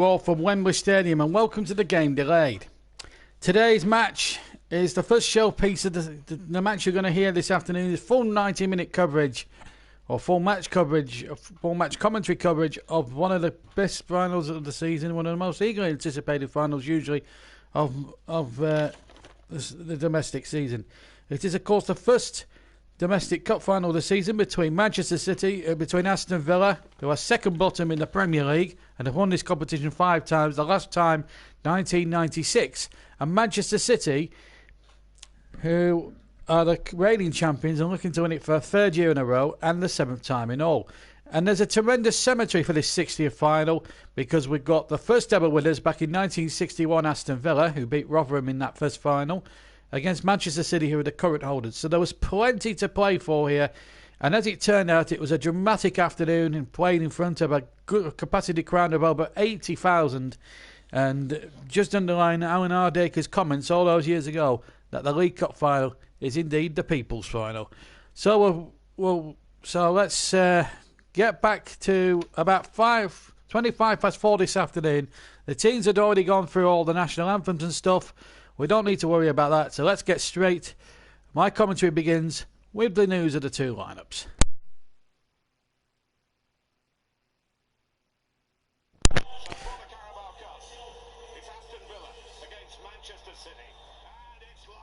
All from Wembley Stadium, and welcome to the Game Delayed. Today's match is the first showpiece of the match you're going to hear this afternoon. Is full 90-minute coverage, or full match coverage, full match commentary coverage of one of the best finals of the season, one of the most eagerly anticipated finals usually of the domestic season. It is, of course, the first domestic cup final of the season between Manchester City, between Aston Villa, who are second bottom in the Premier League and have won this competition 5 times, the last time 1996, and Manchester City, who are the reigning champions and looking to win it for a third year in a row and the 7th time in all. And there's a tremendous symmetry for this 60th final because we've got the first ever winners back in 1961, Aston Villa, who beat Rotherham in that first final, against Manchester City, who are the current holders. So there was plenty to play for here. And as it turned out, it was a dramatic afternoon and played in front of a good capacity crowd of over 80,000. And just underline Alan Hardaker's comments all those years ago that the League Cup final is indeed the people's final. So let's get back to about 25 past 4 this afternoon. The teams had already gone through all the national anthems and stuff. We don't need to worry about that, so let's get straight. My commentary begins with the news of the two lineups. It's Aston Villa against Manchester City, and it's live.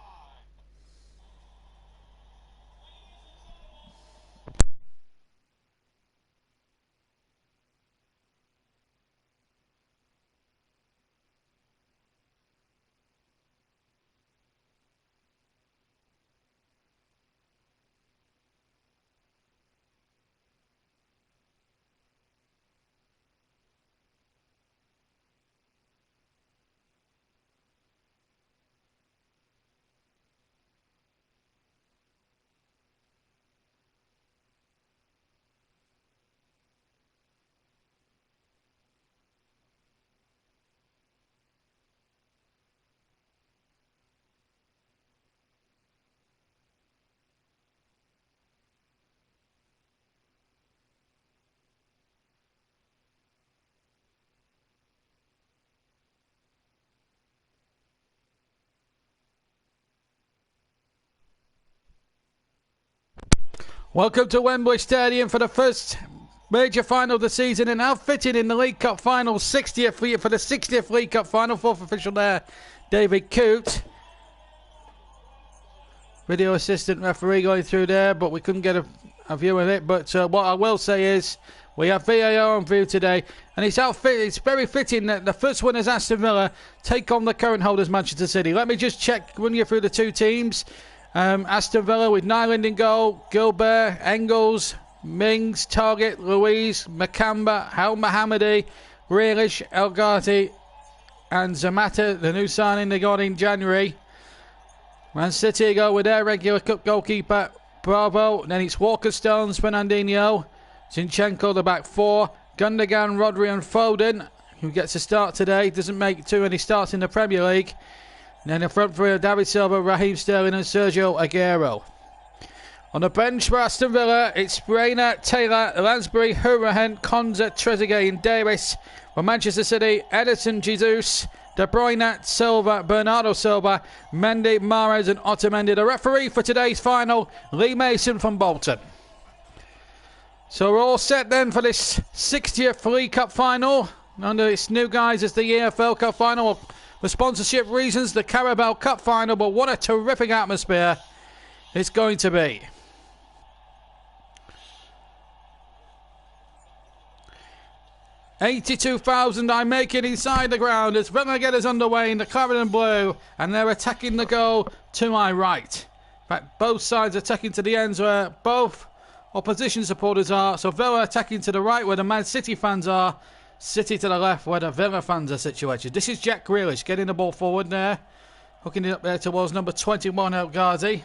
Welcome to Wembley Stadium for the first major final of the season, and outfitted in the League Cup final, 60th for the 60th League Cup final. Fourth official there, David Coote. Video assistant referee going through there, but we couldn't get a view of it. But what I will say is we have VAR on view today, and it's very fitting that the first winners, Aston Villa, take on the current holders, Manchester City. Let me just run you through the two teams. Aston Villa with Nyland in goal, Gilbert, Engels, Mings, Target, Louise, Makamba, Al Mohammadi, Grealish, El Ghazi, and Zamata, the new signing they got in January. Man City go with their regular cup goalkeeper, Bravo. Then it's Walker, Stones, Fernandinho, Zinchenko, the back four, Gundogan, Rodri and Foden, who gets a start today, doesn't make too many starts in the Premier League. And then the front three are David Silva, Raheem Sterling and Sergio Aguero. On the bench for Aston Villa, it's Reina, Taylor, Lansbury, Hourihan, Konza, Trezeguet and Davis. For Manchester City, Ederson, Jesus, De Bruyne, Silva, Bernardo Silva, Mendy, Mahrez and Otamendi. The referee for today's final, Lee Mason from Bolton. So we're all set then for this 60th League Cup final under its new guise as the EFL Cup final. For sponsorship reasons, the Carabao Cup final, but what a terrific atmosphere it's going to be. $82,000 I make it inside the ground as Villa get us underway in the claret and blue, and they're attacking the goal to my right. In fact, both sides are attacking to the ends where both opposition supporters are. So Villa attacking to the right where the Man City fans are. City to the left where the Villa fans are situated. This is Jack Grealish getting the ball forward there. Hooking it up there towards number 21, El Ghazi.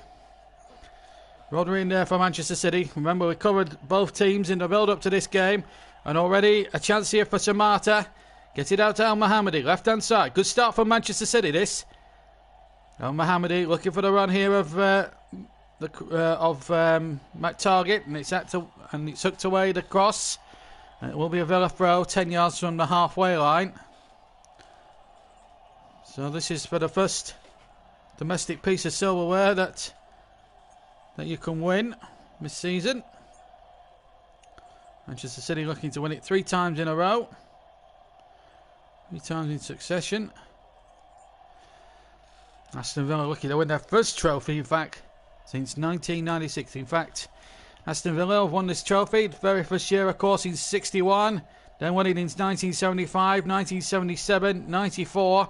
Rodri in there for Manchester City. Remember, we covered both teams in the build-up to this game. And already a chance here for Samata. Gets it out to Al Mohammadi. Left-hand side. Good start for Manchester City, this. Al Mohammadi looking for the run here of Matt Target. And it's hooked away the cross. It will be a Villa throw, 10 yards from the halfway line. So this is for the first domestic piece of silverware that you can win this season. Manchester City looking to win it 3 times in a row. 3 times in succession. Aston Villa looking to win their first trophy, in fact, since 1996. In fact, Aston Villa have won this trophy the very first year, of course, in 61. Then won it in 1975, 1977, 94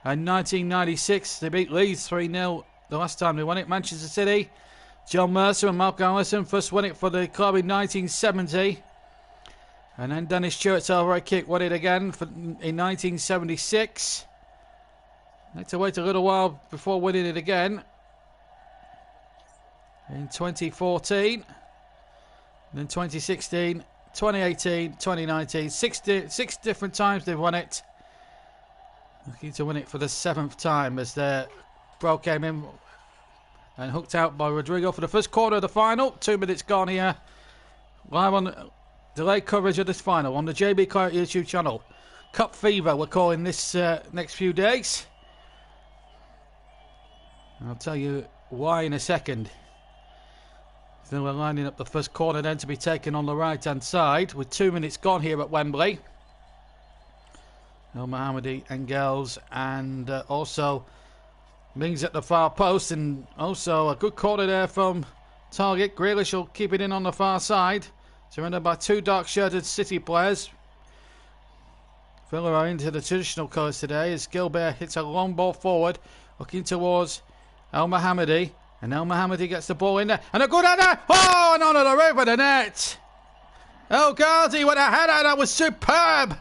and 1996. They beat Leeds 3-0 the last time they won it. Manchester City, John Mercer and Mark Allison first won it for the club in 1970. And then Dennis Stewart's overhead kick won it again in 1976. Had to wait a little while before winning it again in 2014. Then 2016, 2018, 2019. Six different times they've won it. Looking to win it for the 7th time as their ball came in and hooked out by Rodrigo for the first quarter of the final. 2 minutes gone here. Live on delayed coverage of this final on the JB Clark YouTube channel. Cup Fever, we're calling this next few days. I'll tell you why in a second. So we're lining up the first corner then to be taken on the right hand side with 2 minutes gone here at Wembley. El Mohammadi, Engels, and also Mings at the far post, and also a good corner there from Target. Grealish will keep it in on the far side. Surrounded by 2 dark-shirted City players. Villa are into the traditional colours today as Gilbert hits a long ball forward, looking towards El Mohammadi. And El Mohammadi gets the ball in there. And a good header! Oh, and onto the roof of the net! El Ghazi with a header that was superb!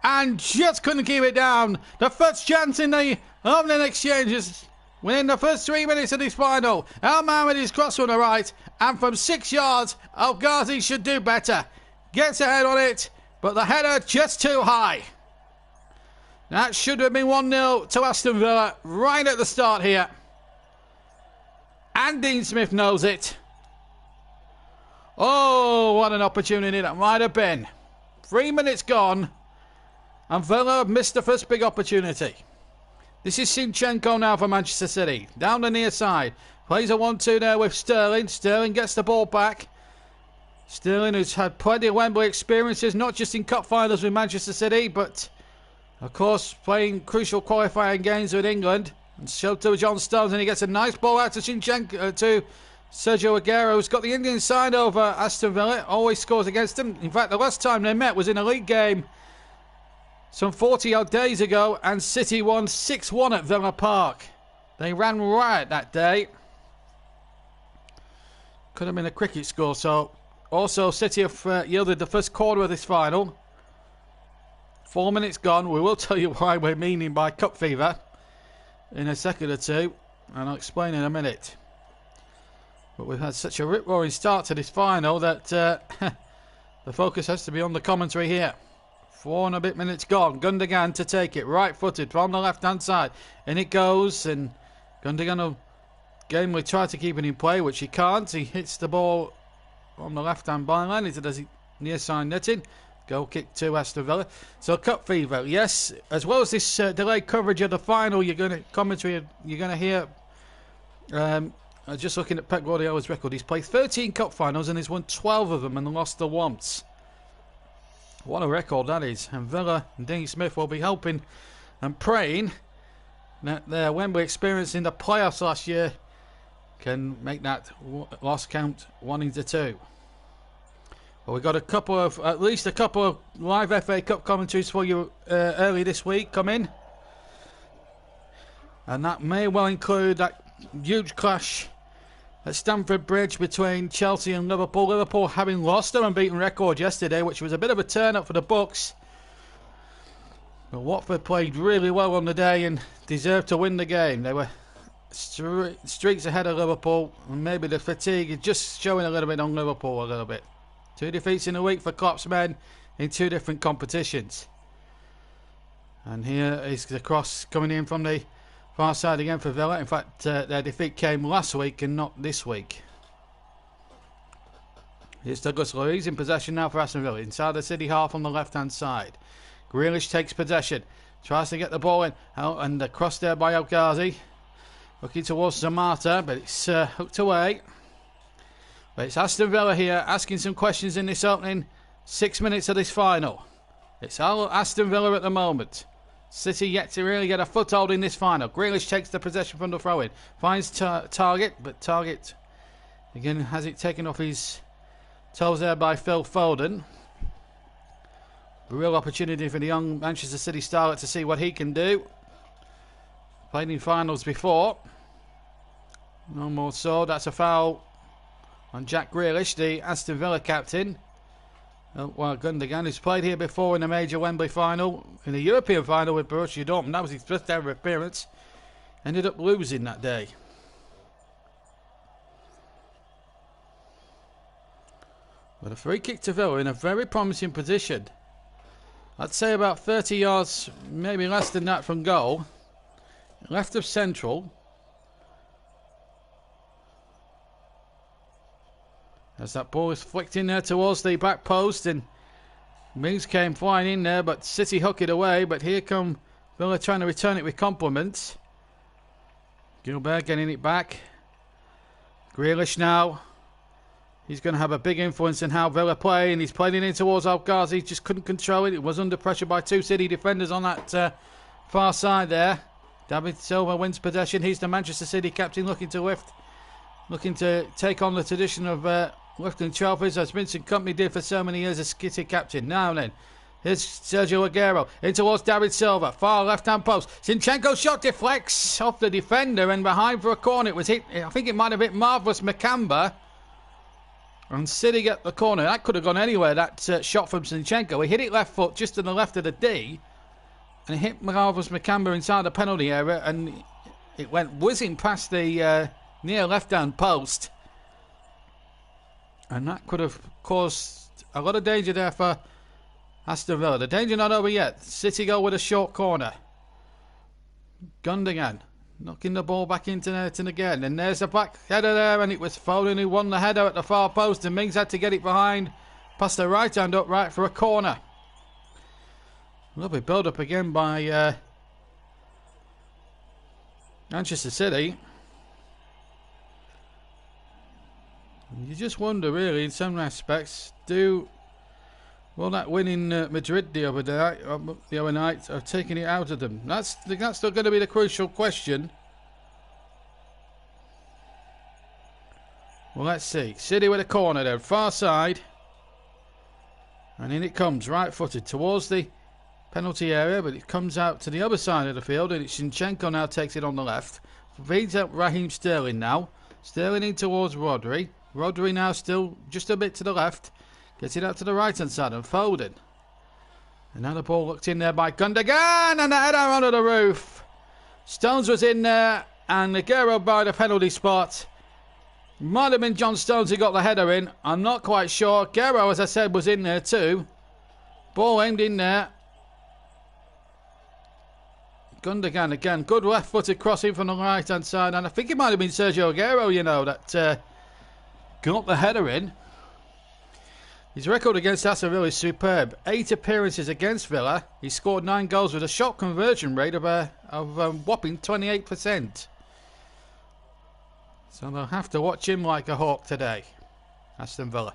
And just couldn't keep it down. The first chance in the opening exchanges within the first 3 minutes of this final. El Mohammadi's cross from the right. And from 6 yards, El Ghazi should do better. Gets a head on it, but the header just too high. That should have been 1-0 to Aston Villa right at the start here. And Dean Smith knows it. Oh, what an opportunity that might have been. 3 minutes gone. And Villa have missed the first big opportunity. This is Zinchenko now for Manchester City. Down the near side. Plays a 1-2 there with Sterling. Sterling gets the ball back. Sterling, who's had plenty of Wembley experiences, not just in cup finals with Manchester City, but, of course, playing crucial qualifying games with England. And showed to John Stones, and he gets a nice ball out to Zinchenko, to Sergio Aguero, who's got the Indian side over Aston Villa. Always scores against them. In fact, the last time they met was in a league game some 40-odd days ago, and City won 6-1 at Villa Park. They ran riot that day. Could have been a cricket score. So, also, City have yielded the first quarter of this final. 4 minutes gone. We will tell you why we're meaning by Cup Fever in a second or two, and I'll explain in a minute. But we've had such a rip-roaring start to this final that the focus has to be on the commentary here. 4 and a bit minutes gone. Gundogan to take it, right-footed from the left-hand side. In it goes, and Gundogan will gamely try to keep it in play, which he can't. He hits the ball on the left-hand byline into the near-side netting. Goal kick to Aston Villa. So Cup Fever, yes. As well as this delayed coverage of the final, you're going to hear. Just looking at Pep Guardiola's record, he's played 13 cup finals and he's won 12 of them and lost the once. What a record that is. And Villa and Dean Smith will be helping and praying that their Wembley experience in the playoffs last year can make that loss count 1-2. Well, we've got at least a couple of live FA Cup commentaries for you early this week come in. And that may well include that huge clash at Stamford Bridge between Chelsea and Liverpool. Liverpool having lost their unbeaten record yesterday, which was a bit of a turn-up for the Bucks. But Watford played really well on the day and deserved to win the game. They were streaks ahead of Liverpool, and maybe the fatigue is just showing a little bit on Liverpool a little bit. 2 defeats in a week for Klopp's men in 2 different competitions. And here is the cross coming in from the far side again for Villa. In fact, their defeat came last week and not this week. It's Douglas Luiz in possession now for Aston Villa. Inside the City half on the left-hand side. Grealish takes possession. Tries to get the ball in. Oh, and the cross there by El Ghazi. Looking towards Zamata, but it's hooked away. But it's Aston Villa here asking some questions in this opening 6 minutes of this final. It's all Aston Villa at the moment. City yet to really get a foothold in this final. Grealish takes the possession from the throw-in. Finds Target, but Target again has it taken off his toes there by Phil Foden. A real opportunity for the young Manchester City starlet to see what he can do. Played in finals before. No more so. That's a foul on Jack Grealish, the Aston Villa captain. Well, Gundogan, who's played here before in a major Wembley final, in a European final with Borussia Dortmund. That was his first ever appearance. Ended up losing that day. But a free kick to Villa in a very promising position. I'd say about 30 yards, maybe less than that from goal. Left of central. As that ball is flicked in there towards the back post, and Mings came flying in there, but City hook it away. But here come Villa trying to return it with compliments. Gilbert getting it back. Grealish now. He's going to have a big influence in how Villa play, and he's playing it in towards El Ghazi. Just couldn't control it. It was under pressure by two City defenders on that far side there. David Silva wins possession. He's the Manchester City captain, looking to take on the tradition of lifting trophies, as Vincent Kompany did for so many years as City captain. Now then, here's Sergio Aguero in towards David Silva, far left-hand post. Zinchenko shot deflects off the defender and behind for a corner. It was hit. I think it might have hit Marvelous Makamba. And City get the corner. That could have gone anywhere, that shot from Zinchenko. He hit it left foot just to the left of the D. And it hit Marvelous Makamba inside the penalty area. And it went whizzing past the near left-hand post. And that could have caused a lot of danger there for Aston Villa. The danger not over yet. City go with a short corner. Gundogan knocking the ball back into net again. And there's a back header there, and it was Foden who won the header at the far post, and Mings had to get it behind past the right hand upright for a corner. Lovely build up again by Manchester City. You just wonder, really, in some aspects, will that win in Madrid the other night have taken it out of them? That's still going to be the crucial question. Well, let's see. City with a corner there, far side, and in it comes, right-footed towards the penalty area, but it comes out to the other side of the field, and Zinchenko now takes it on the left. Feeds up Raheem Sterling now. Sterling in towards Rodri. Rodri now still just a bit to the left. Gets it out to the right-hand side and Foden. And now the ball looked in there by Gundogan, and the header onto the roof. Stones was in there, and Aguero by the penalty spot. Might have been John Stones who got the header in. I'm not quite sure. Aguero, as I said, was in there too. Ball aimed in there. Gundogan again. Good left-footed crossing from the right-hand side, and I think it might have been Sergio Aguero, that got the header in. His record against Aston Villa is superb. 8 appearances against Villa. He scored 9 goals with a shot conversion rate of a whopping 28%. So they'll have to watch him like a hawk today. Aston Villa.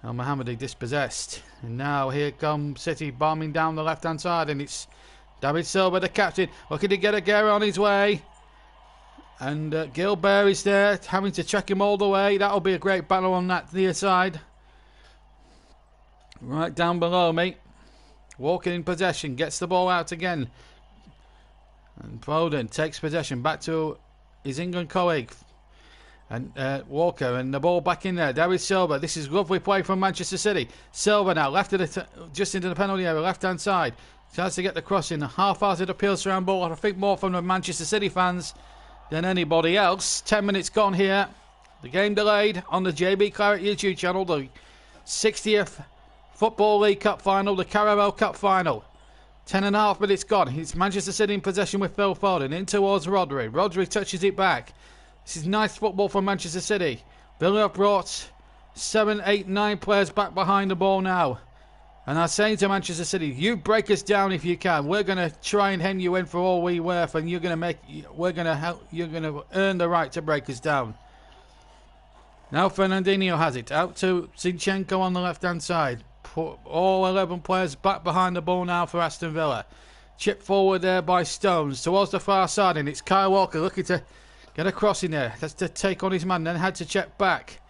El Mohammadi dispossessed. And now here comes City bombing down the left-hand side, and it's David Silva, the captain, looking to get Aguero on his way. And Gilbert is there, having to check him all the way. That'll be a great battle on that near side. Right down below me. Walking in possession, gets the ball out again. And Foden takes possession back to his England colleague. And Walker, and the ball back in there. David Silva, this is lovely play from Manchester City. Silva now, left of just into the penalty area, left-hand side. Tries to get the cross in. A half-hearted appeal around ball. I think more from the Manchester City fans than anybody else. 10 minutes gone here. The game delayed on the JB Claret YouTube channel. The 60th Football League Cup final, the Carabao Cup final. 10.5 minutes gone. It's Manchester City in possession with Phil Foden. In towards Rodri. Rodri touches it back. This is nice football from Manchester City. Villa have brought 7, 8, 9 players back behind the ball now. And I'm saying to Manchester City, you break us down if you can. We're going to try and hem you in for all we worth, and you're going to earn the right to break us down. Now Fernandinho has it. Out to Zinchenko on the left-hand side. Put all 11 players back behind the ball now for Aston Villa. Chip forward there by Stones towards the far side, and it's Kyle Walker looking to get a cross in there. That's to take on his man, then had to check back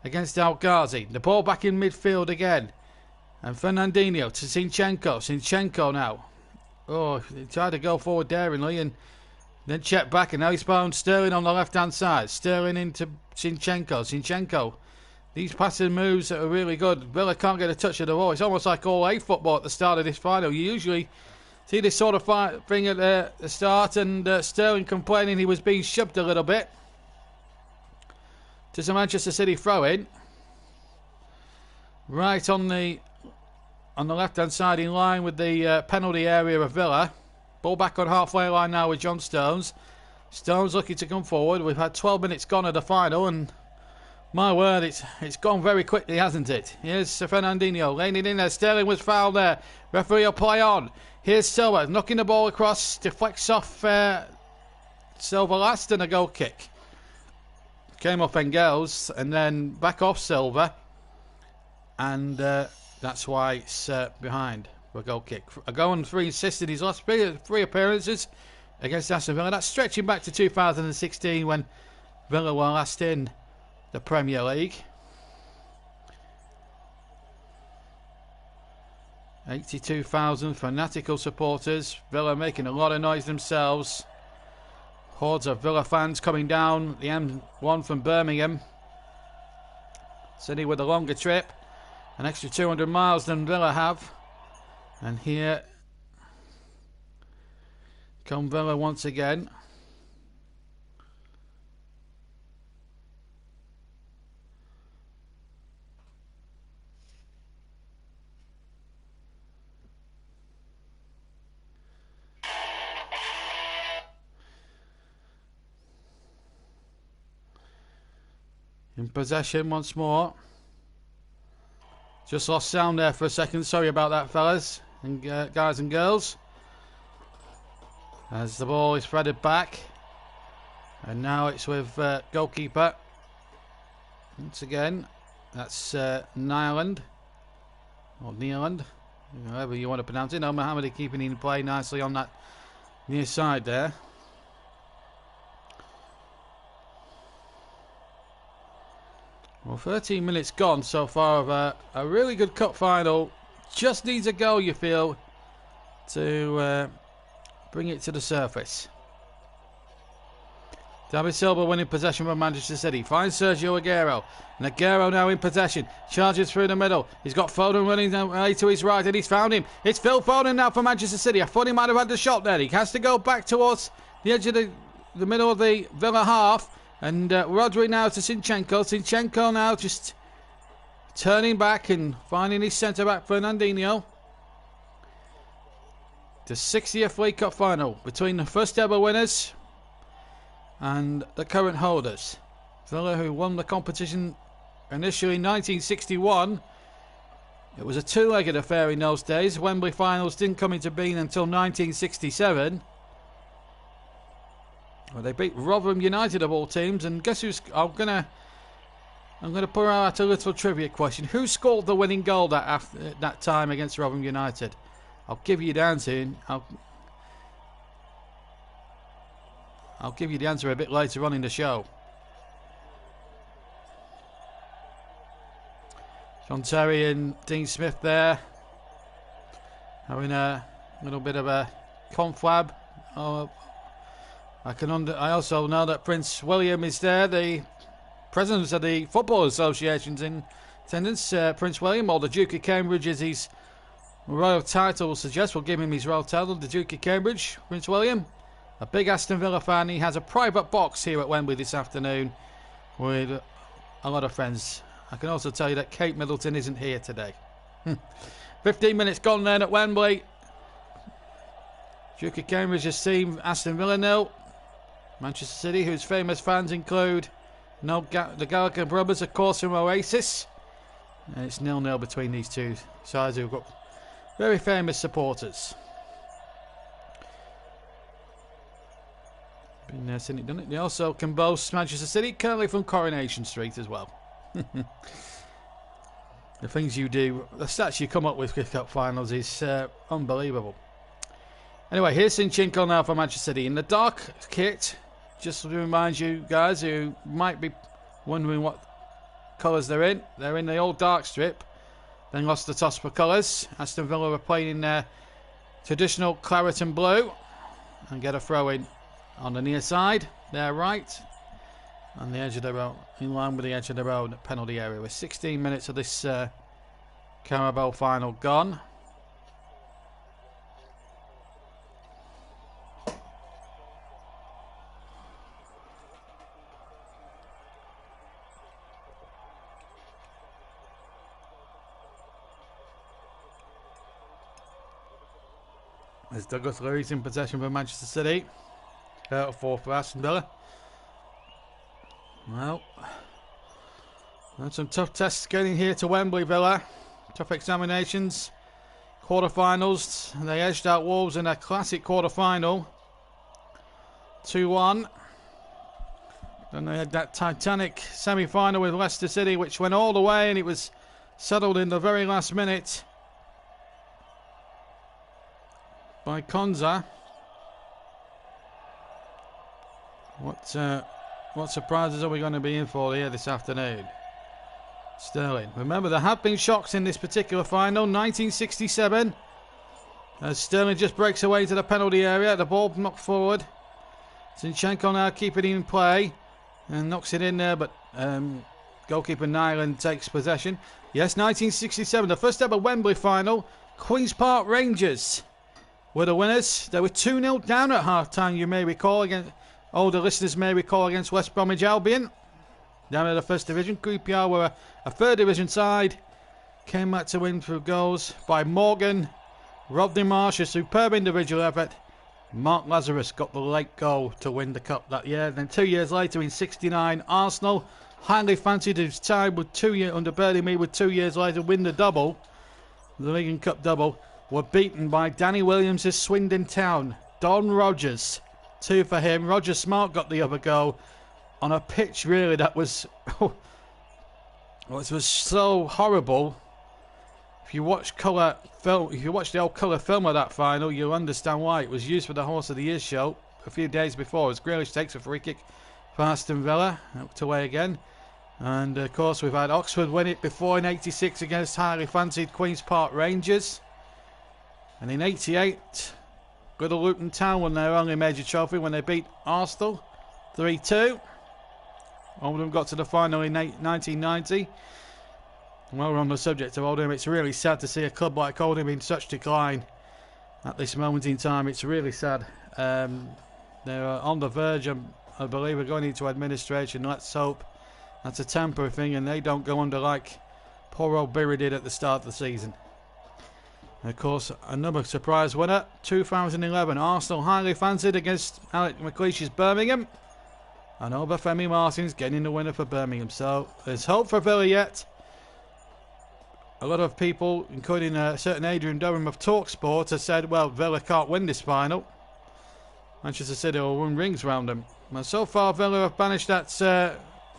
against Al Ghazi. The ball back in midfield again. And Fernandinho to Zinchenko. Zinchenko now. Oh, he tried to go forward daringly and then check back. And now he's found Sterling on the left-hand side. Sterling into Zinchenko. Zinchenko. These passing moves are really good. Villa can't get a touch of the ball. It's almost like all-A football at the start of this final. You usually see this sort of thing at the start. And Sterling complaining he was being shoved a little bit. To some Manchester City throw-in. Right on the left-hand side in line with the penalty area of Villa. Ball back on halfway line now with John Stones. Stones looking to come forward. We've had 12 minutes gone at the final, and my word, it's gone very quickly, hasn't it? Here's Fernandinho laying it in there. Sterling was fouled there. Referee will play on. Here's Silva knocking the ball across. Deflects off Silva last, and a goal kick. Came off Engels and then back off Silva. And that's why it's behind for a goal kick. A goal on 3 assists in his last 3 appearances against Aston Villa. That's stretching back to 2016 when Villa were last in the Premier League. 82,000 fanatical supporters. Villa making a lot of noise themselves. Hordes of Villa fans coming down the M1 from Birmingham. City with a longer trip. An extra 200 miles than Villa have. And here come Villa once again. In possession once more. Just lost sound there for a second. Sorry about that, fellas and guys and girls. As the ball is threaded back. And now it's with goalkeeper. Once again, that's Nyland. Or Nealand. However you want to pronounce it. No, Mohamed keeping in play nicely on that near side there. Well, 13 minutes gone so far of a really good cup final. Just needs a goal, you feel, to bring it to the surface. David Silva winning possession from Manchester City. Finds Sergio Aguero. And Aguero now in possession. Charges through the middle. He's got Foden running away to his right, and he's found him. It's Phil Foden now for Manchester City. I thought he might have had the shot there. He has to go back towards the edge of the middle of the Villa half. And Rodri now to Zinchenko. Zinchenko now just turning back and finding his centre-back Fernandinho. The 60th League Cup final between the first ever winners and the current holders. Villa, who won the competition initially in 1961. It was a 2-legged affair in those days. Wembley finals didn't come into being until 1967. Well, they beat Rotherham United of all teams, and guess who's? I'm gonna put out a little trivia question. Who scored the winning goal that time against Rotherham United? I'll give you the answer. I'll give you the answer a bit later on in the show. John Terry and Dean Smith there having a little bit of a conflab. I also know that Prince William is there, the president of the Football Association's in attendance. Prince William, or the Duke of Cambridge, as his royal title will suggest. We'll give him his royal title, the Duke of Cambridge. Prince William, a big Aston Villa fan. He has a private box here at Wembley this afternoon with a lot of friends. I can also tell you that Kate Middleton isn't here today. 15 minutes gone then at Wembley. Duke of Cambridge has seen Aston Villa 0. Manchester City, whose famous fans include the Gallagher brothers, of course, from Oasis. And it's 0-0 between these two sides who've got Very famous supporters. Been there, seen it, done it. They also can boast Manchester City, currently from Coronation Street as well. The things you do, the stats you come up with with cup finals is unbelievable. Anyway, here's Zinchenko now for Manchester City in the dark kit. Just to remind you guys who might be wondering what colours they're in. They're in the old dark strip. Then lost the toss for colours. Aston Villa are playing in their traditional claret and blue. And get a throw in on the near side. They're right. On the edge of the road. In line with the edge of the road penalty area. With 16 minutes of this Carabao final gone. As Douglas Luiz in possession for Manchester City. 4 for Aston Villa. Well, had some tough tests getting here to Wembley, Villa. Tough examinations. Quarterfinals. They edged out Wolves in a classic quarterfinal. 2-1. Then they had that titanic semi-final with Leicester City, which went all the way, and it was settled in the very last minute by Konza. What surprises are we going to be in for here this afternoon? Sterling. Remember, there have been shocks in this particular final. 1967. As Sterling just breaks away to the penalty area. The ball knocked forward. Zinchenko now keeping it in play. And knocks it in there, but goalkeeper Nyland takes possession. Yes, 1967. The first ever Wembley final. Queen's Park Rangers were the winners. They were 2-0 down at half-time, you may recall. Older listeners may recall against West Bromwich Albion. Down in the first division. QPR were a third division side. Came back to win through goals by Morgan. Rodney Marsh, a superb individual effort. Mark Lazarus got the late goal to win the cup that year. Then 2 years later in 69, Arsenal, highly fancied his time with 2 years under Bertie Mee, with 2 years later win the double, the League and Cup double, were beaten by Danny Williams' Swindon Town. Don Rogers, 2 for him. Roger Smart got the other goal on a pitch really that was was so horrible. If you watch colour film, if you watch the old colour film of that final, you'll understand why. It was used for the Horse of the Year show a few days before, as Grealish takes a free kick for Aston Villa, out away again. And of course we've had Oxford win it before in 86 against highly fancied Queen's Park Rangers. And in 88, Little Luton Town won their only major trophy when they beat Arsenal 3-2. Oldham got to the final in 1990. While we're on the subject of Oldham, it's really sad to see a club like Oldham in such decline at this moment in time. It's really sad. They're on the verge, I believe, of going into administration. Let's hope that's a temporary thing and they don't go under like poor old Bury did at the start of the season. And of course, another surprise winner, 2011. Arsenal highly fancied against Alec McLeish's Birmingham. And Obafemi Martins getting the winner for Birmingham. So there's hope for Villa yet. A lot of people, including a certain Adrian Durham of TalkSport, have said, well, Villa can't win this final. Manchester City will win rings round them. And so far, Villa have banished that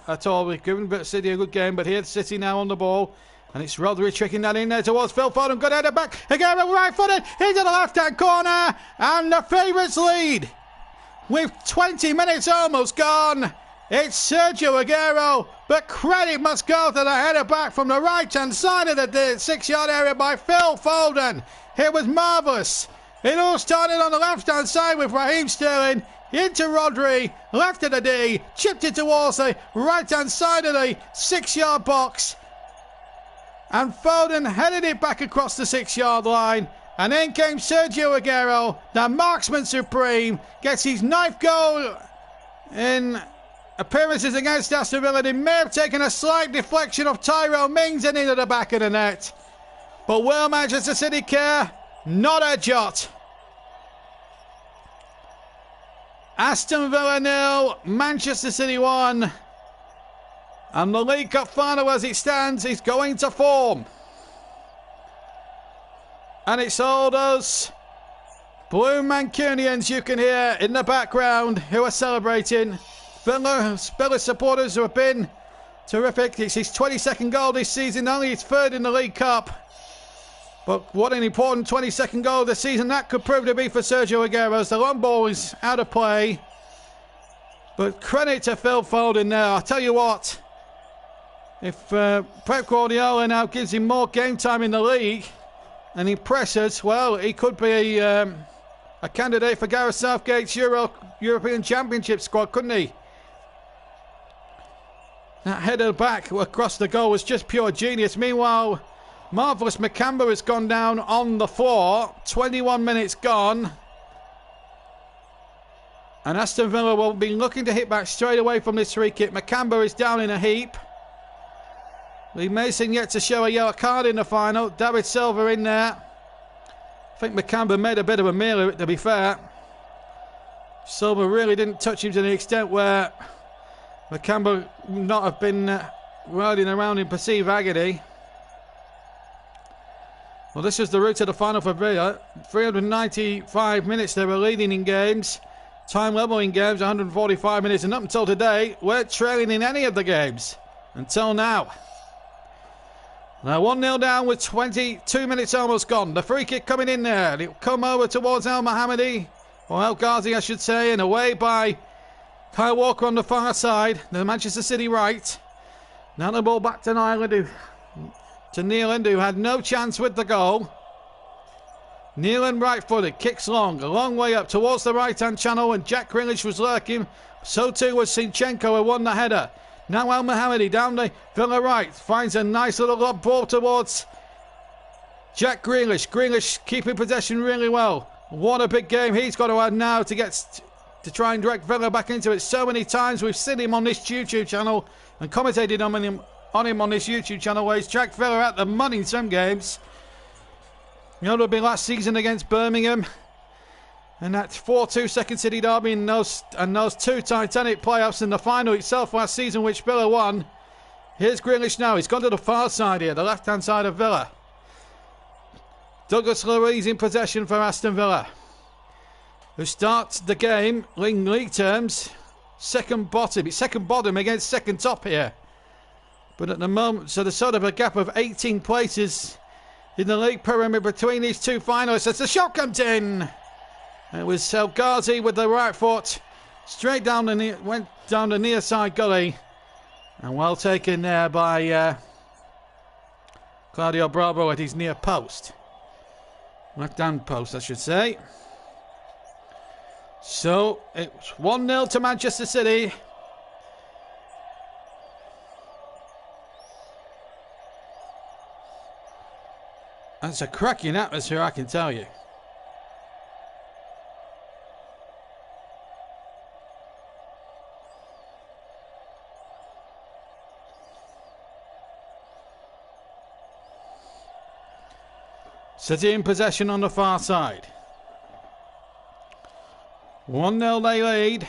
at all. We've given City a good game, but here's City now on the ball. And it's Rodri tricking that in there towards Phil Foden. Good header back. Again, right-footed into the left-hand corner. And the favourites lead. With 20 minutes almost gone, it's Sergio Aguero, but credit must go to the header back from the right-hand side of the 6-yard area by Phil Foden. It was marvellous. It all started on the left-hand side with Raheem Sterling into Rodri, left of the D, chipped it towards the right-hand side of the 6-yard box, and Foden headed it back across the 6-yard line. And in came Sergio Aguero, the marksman supreme, gets his 9th goal in appearances against Aston Villa. He may have taken a slight deflection of Tyrone Mings and into the back of the net. But will Manchester City care? Not a jot. Aston Villa 0, Manchester City 1. And the League Cup final as it stands is going to form. And it's all those Blue Mancunians you can hear in the background who are celebrating. Villa supporters who have been terrific. It's his 22nd goal this season, only his third in the League Cup. But what an important 22nd goal of the season that could prove to be for Sergio Aguero. The long ball is out of play. But credit to Phil Foden there. I'll tell you what, if Pep Guardiola now gives him more game time in the league and impresses, well, he could be a candidate for Gareth Southgate's European Championship squad, couldn't he? That header back across the goal was just pure genius. Meanwhile, Marvellous Makamba has gone down on the floor. 21 minutes gone. And Aston Villa will be looking to hit back straight away from this free kick. Makamba is down in a heap. Lee Mason yet to show a yellow card in the final. David Silva in there. I think Makamba made a bit of a meal of it, to be fair. Silva really didn't touch him to the extent where Makamba would not have been riding around in perceived agony. Well, this is the route to the final for Villa. 395 minutes they were leading in games. Time level in games, 145 minutes. And up until today, weren't trailing in any of the games. Until now. Now 1-0 down with 22 minutes almost gone. The free kick coming in there. It'll come over towards El Mohammadi. Or El Ghazi, I should say. And away by Kyle Walker on the far side. The Manchester City right. Now the ball back to Nyland, Neeland, who had no chance with the goal. Neeland right-footed, kicks long, a long way up towards the right-hand channel, and Jack Grealish was lurking. So too was Zinchenko, who won the header. Now El Mohammadi down the Villa right, finds a nice little lob ball towards Jack Grealish. Grealish keeping possession really well. What a big game he's got to add now to try and direct Villa back into it. So many times we've seen him on this YouTube channel and commentated on him on this YouTube channel where he's tracked Villa out the money in some games. You know, it'll be last season against Birmingham and that 4-2 Second City derby and those two Titanic playoffs and the final itself last season, which Villa won. Here's Grealish now. He's gone to the far side here, the left-hand side of Villa. Douglas Luiz in possession for Aston Villa, who starts the game in league terms second bottom. It's second bottom against second top here. But at the moment, so there's sort of a gap of 18 places in the league pyramid between these two finalists. As the shot comes in, it was El Ghazi with the right foot, straight down went down the near side gully, and well taken there by Claudio Bravo at his near post, left hand post, I should say. So it's 1-0 to Manchester City. That's a cracking atmosphere, I can tell you. City in possession on the far side. 1-0 they lead.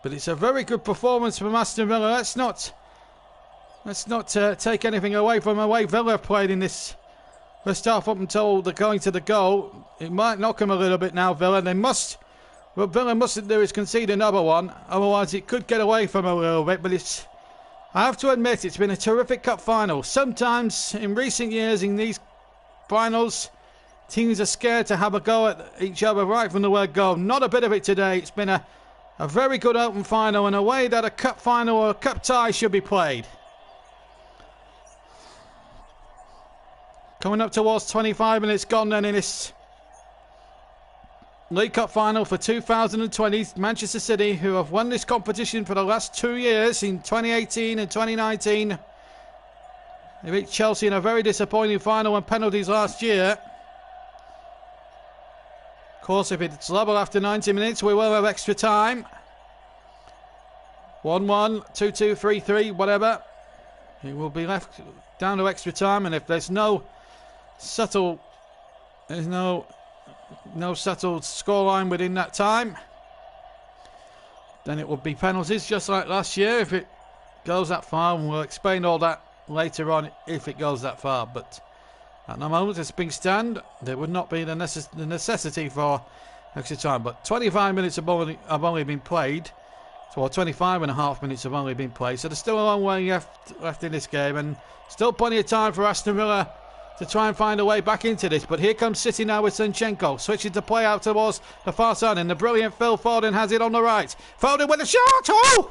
But it's a very good performance from Aston Villa. Let's not take anything away from the way Villa played in this first half up until the going to the goal. It might knock them a little bit now, Villa. What Villa mustn't do is concede another one. Otherwise, it could get away from them a little bit. But I have to admit, it's been a terrific cup final. Sometimes, in recent years, in these finals, teams are scared to have a go at each other right from the word go. Not a bit of it today. It's been a very good open final and a way that a cup final or a cup tie should be played. Coming up towards 25 minutes gone then in this League Cup final for 2020. Manchester City, who have won this competition for the last 2 years in 2018 and 2019. They beat Chelsea in a very disappointing final on penalties last year. Of course, if it's level after 90 minutes, we will have extra time. 1-1, 2-2, 3-3, whatever. It will be left down to extra time, and if there's no subtle scoreline within that time, then it will be penalties just like last year if it goes that far, and we'll explain all that later on if it goes that far. But at the moment, it's being stand. There would not be the necessity for extra time. But 25 minutes have only been played. So 25 and a half minutes have only been played. So there's still a long way left in this game. And still plenty of time for Aston Villa to try and find a way back into this. But here comes City now with Zinchenko. Switching to play out towards the far side. And the brilliant Phil Foden has it on the right. Foden with a shot. Oh!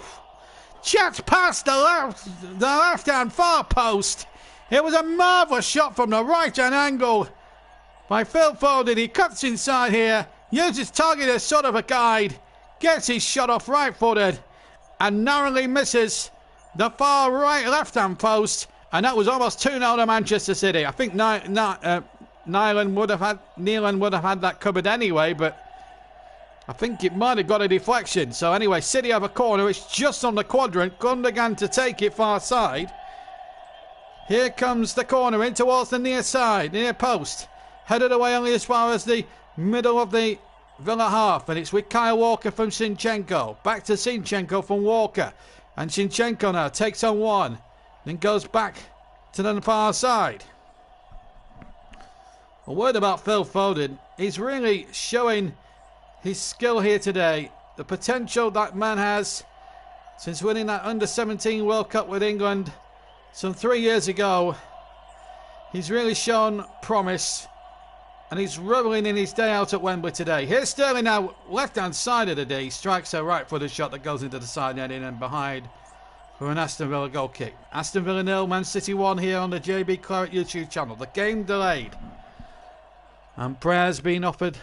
Just past the left-hand far post. It was a marvellous shot from the right-hand angle by Phil Foden. He cuts inside here. Uses target as sort of a guide. Gets his shot off right-footed. And narrowly misses the far right left-hand post. And that was almost 2-0 to Manchester City. I think Nyland would have had that covered anyway, but I think it might have got a deflection. So anyway, City have a corner. It's just on the quadrant. Gundogan to take it far side. Here comes the corner in towards the near side, near post. Headed away only as far as the middle of the Villa half. And it's with Kyle Walker from Zinchenko. Back to Zinchenko from Walker. And Zinchenko now takes on one. Then goes back to the far side. A word about Phil Foden. He's really showing his skill here today. The potential that man has since winning that under-17 World Cup with England some 3 years ago. He's really shown promise. And he's reveling in his day out at Wembley today. Here's Sterling now, left-hand side of the D. Strikes a right-footed shot that goes into the side netting and behind for an Aston Villa goal kick. Aston Villa 0, Man City 1 here on the JB Claret YouTube channel. The game delayed. And prayers being offered.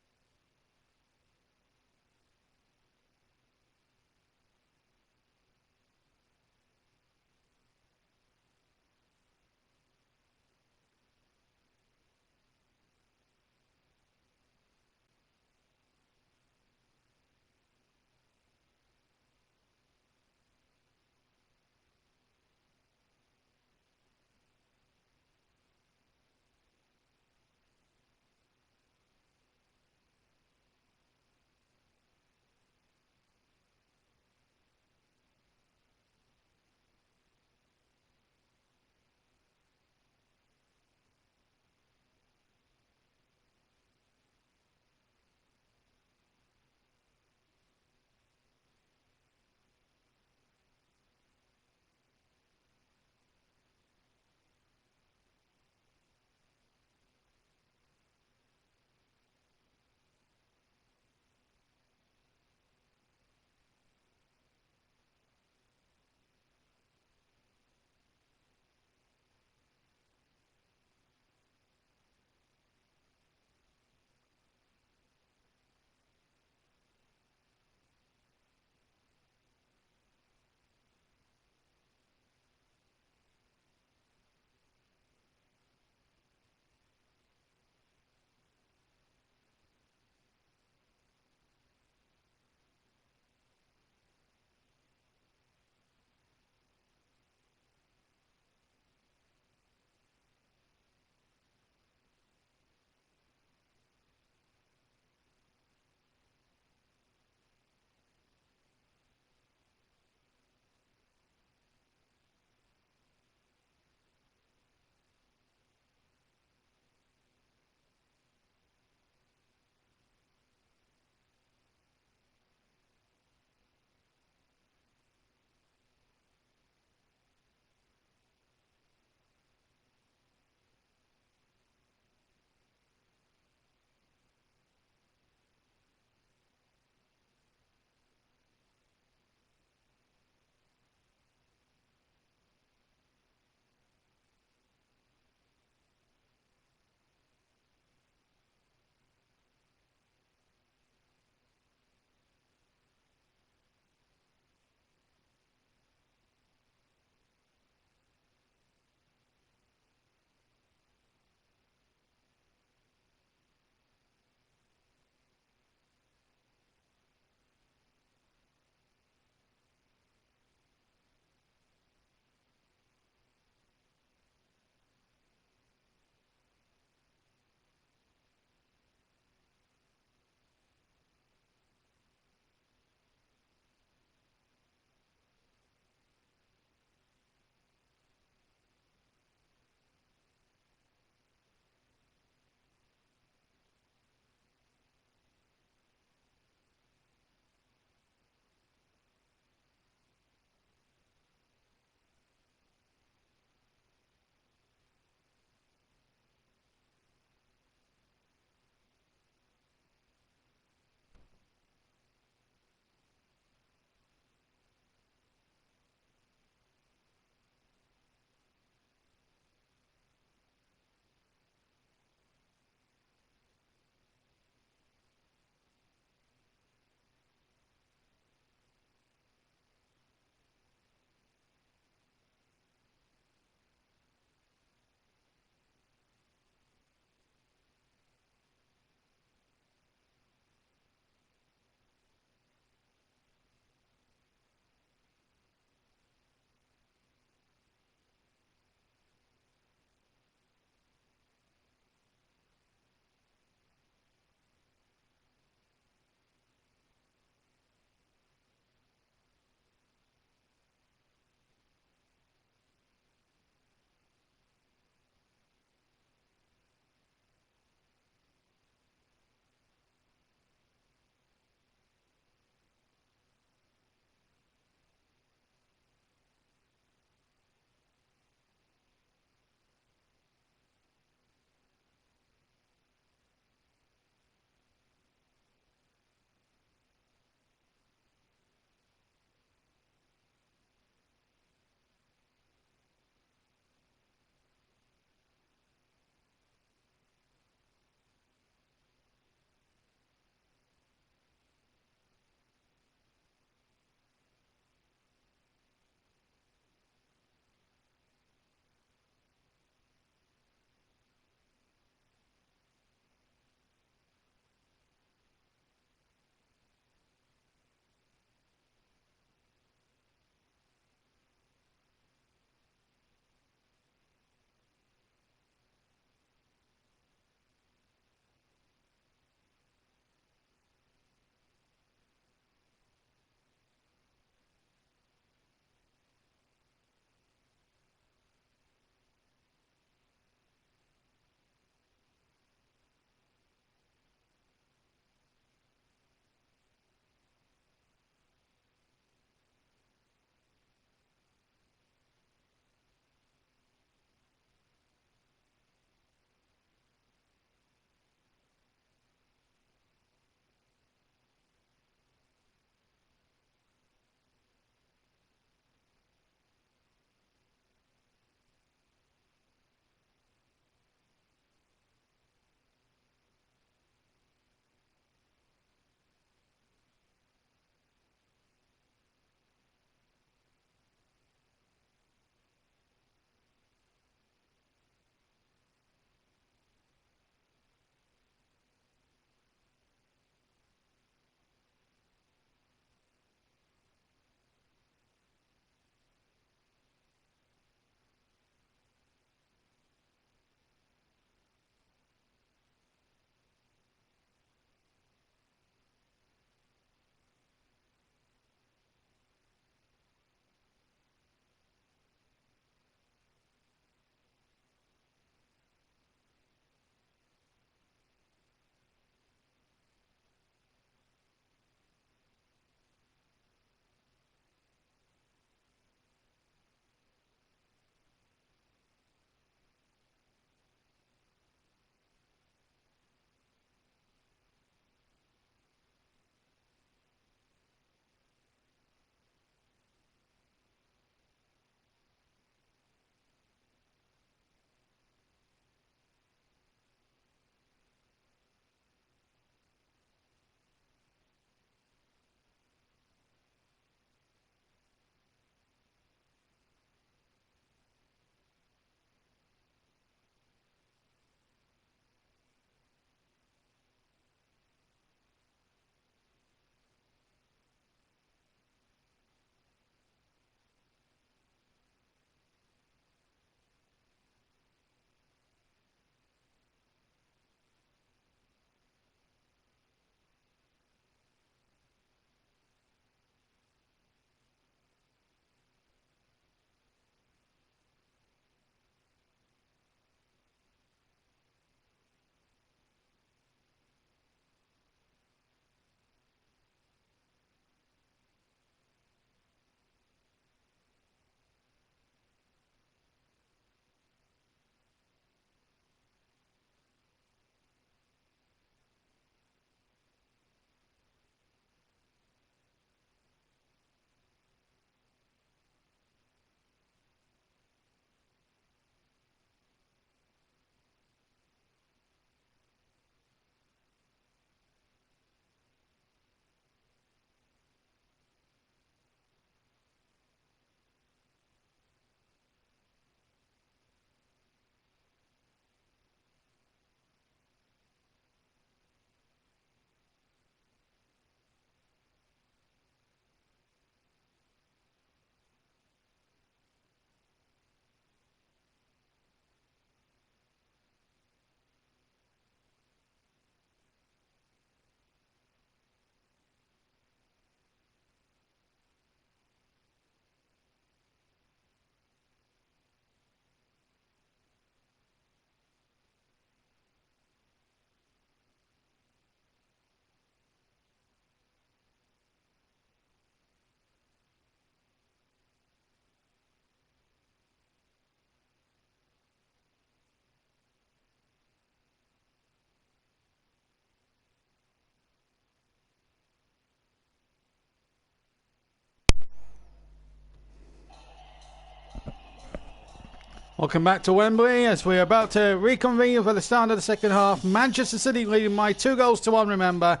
Welcome back to Wembley as we're about to reconvene for the start of the second half. Manchester City leading by 2-1, remember.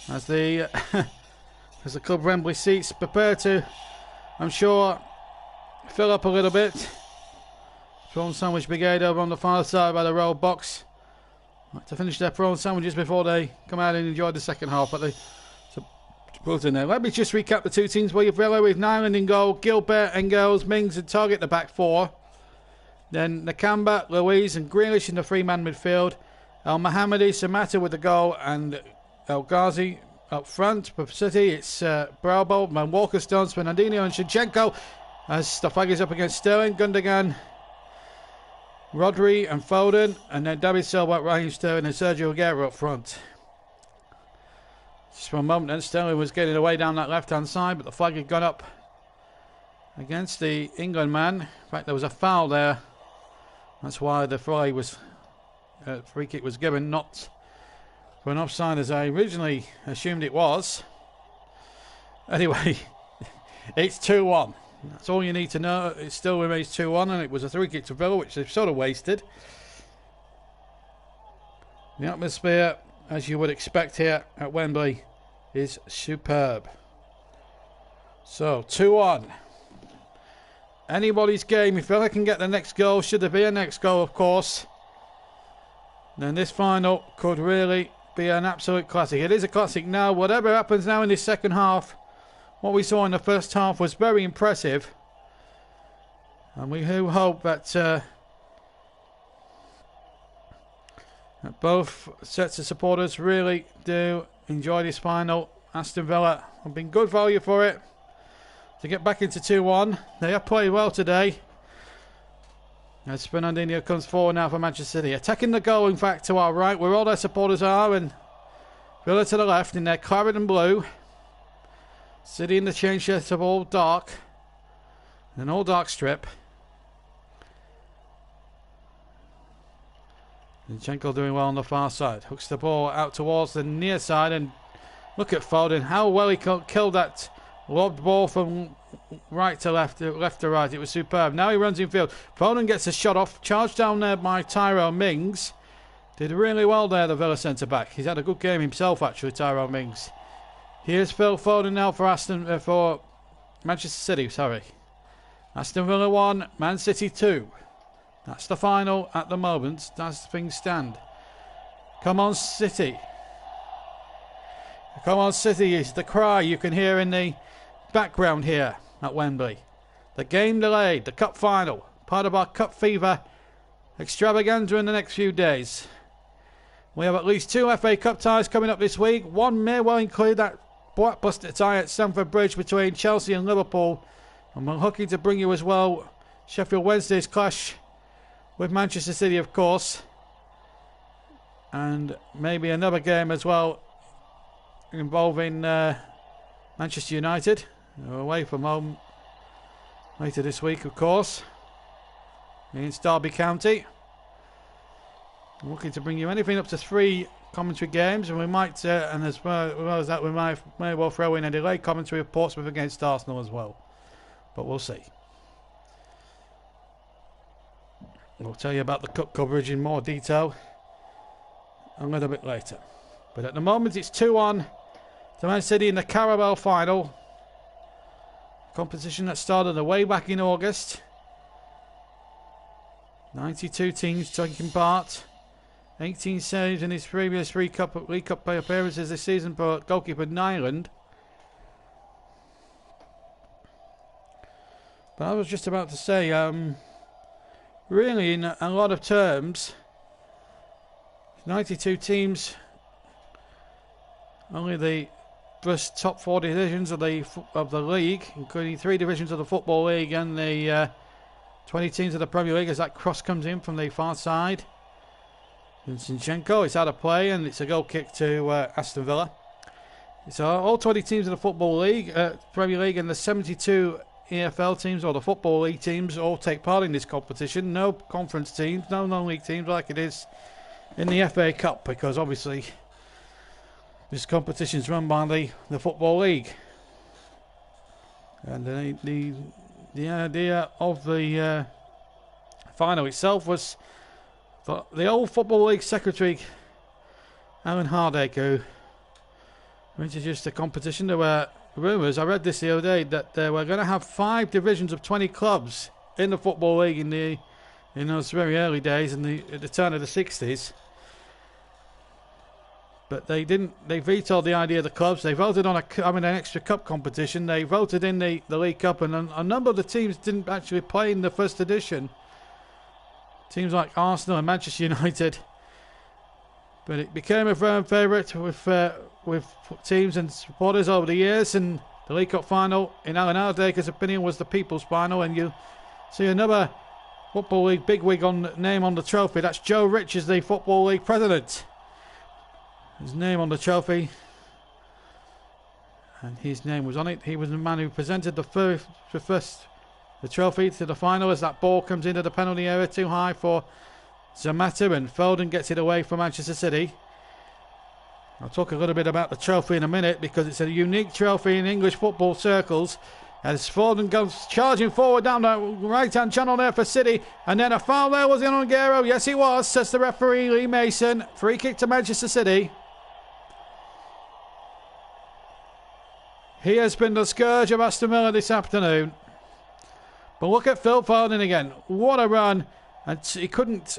As the as the club Wembley seats prepare to, I'm sure, fill up a little bit. Prawn sandwich brigade over on the far side by the roll box. Like to finish their prawn sandwiches before they come out and enjoy the second half. But they put in there. Let me just recap the two teams for you. Villa with Nyland in goal, Gilbert, Engels, Mings and Target the back four. Then Nakamba, Louise and Grealish in the three-man midfield. El Mohammadi, Samata with the goal and El Ghazi up front. For City, it's Bravo, Man Walker, Stones, Fernandinho and Shinchenko. As the flag is up against Sterling, Gundogan, Rodri and Foden. And then David Silva, Raheem Sterling and Sergio Aguero up front. Just for a moment then, Sterling was getting away down that left-hand side, but the flag had gone up against the England man. In fact, there was a foul there. That's why the free kick was given, not for an offside as I originally assumed it was. Anyway, it's 2-1. That's all you need to know. It still remains 2-1, and it was a free kick to Villa, which they've sort of wasted. The atmosphere, as you would expect here at Wembley, is superb. So, 2-1. Anybody's game. If Villa can get the next goal, should there be a next goal, of course, then this final could really be an absolute classic. It is a classic now. Whatever happens now in this second half, what we saw in the first half was very impressive. And we do hope that that both sets of supporters really do enjoy this final. Aston Villa have been good value for it to get back into 2-1. They have played well today. As Fernandinho comes forward now for Manchester City. Attacking the goal, in fact, to our right, where all their supporters are, and Villa to the left in their claret and blue. City in the change shirts of all dark. An all dark strip. Zinchenko doing well on the far side. Hooks the ball out towards the near side, and look at Foden. How well he killed that lobbed ball from right to left, left to right. It was superb. Now he runs in field. Foden gets a shot off. Charged down there by Tyrone Mings. Did really well there, the Villa centre-back. He's had a good game himself, actually, Tyrone Mings. Here's Phil Foden now for Manchester City, sorry. Aston Villa 1, Man City 2. That's the final at the moment. As things stand. Come on, City. Come on, City is the cry you can hear in the background here at Wembley. The game delayed, the cup final. Part of our cup fever extravaganza in the next few days. We have at least 2 FA Cup ties coming up this week. One may well include that blockbuster tie at Stamford Bridge between Chelsea and Liverpool. And we're looking to bring you as well Sheffield Wednesday's clash with Manchester City, of course. And maybe another game as well involving Manchester United. They're away from home later this week, of course, against Derby County. I'm looking to bring you anything up to 3 commentary games, and we might, and as well as that, we may well throw in a delayed commentary of Portsmouth against Arsenal as well. But we'll see. We'll tell you about the cup coverage in more detail a little bit later. But at the moment, it's 2-1 to Man City in the Carabao final. Competition that started way back in August. 92 teams taking part. 18 saves in his previous League Cup appearances this season for goalkeeper Nyland. But I was just about to say, really in a lot of terms, 92 teams, only the first top 4 divisions of the league, including 3 divisions of the Football League and the 20 teams of the Premier League, as that cross comes in from the far side. And Zinchenko is out of play, and it's a goal kick to Aston Villa. So all 20 teams of the Football League, Premier League, and the 72 EFL teams or the Football League teams all take part in this competition. No conference teams, no non-league teams like it is in the FA Cup, because obviously this competition is run by the Football League. And the idea of the final itself was the old Football League secretary, Alan Hardacre, who introduced the competition. There were rumours, I read this the other day, that they were going to have 5 divisions of 20 clubs in the Football League in those very early days, at the turn of the 60s. But they didn't. They vetoed the idea of the clubs. They voted on an extra cup competition. They voted in the League Cup, and a number of the teams didn't actually play in the first edition. Teams like Arsenal and Manchester United. But it became a firm favourite with teams and supporters over the years. And the League Cup final, in Alan Hardacre's opinion, was the people's final. And you see another Football League bigwig name on the trophy. That's Joe Richards, the Football League president. His name on the trophy, and his name was on it. He was the man who presented the trophy to the final as that ball comes into the penalty area, too high for Zamata, and Foden gets it away from Manchester City. I'll talk a little bit about the trophy in a minute, because it's a unique trophy in English football circles. As Foden goes charging forward down the right-hand channel there for City. And then a foul there, was it on Aguero? Yes, it was, says the referee Lee Mason. Free kick to Manchester City. He has been the scourge of Aston Villa this afternoon. But look at Phil Foden again. What a run. And he couldn't...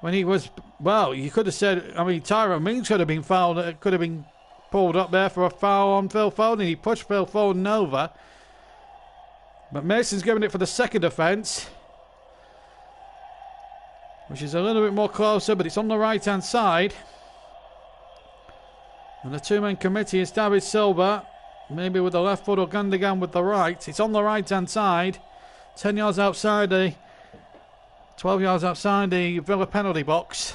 When he was... Well, you could have said... I mean, Tyrone Mings could have been fouled. It could have been pulled up there for a foul on Phil Foden. He pushed Phil Foden over. But Mason's given it for the second offence, which is a little bit more closer, but it's on the right-hand side. And the two-man committee is David Silva, maybe with the left foot, or Gundogan with the right. It's on the right-hand side, 10 yards outside 12 yards outside the Villa penalty box.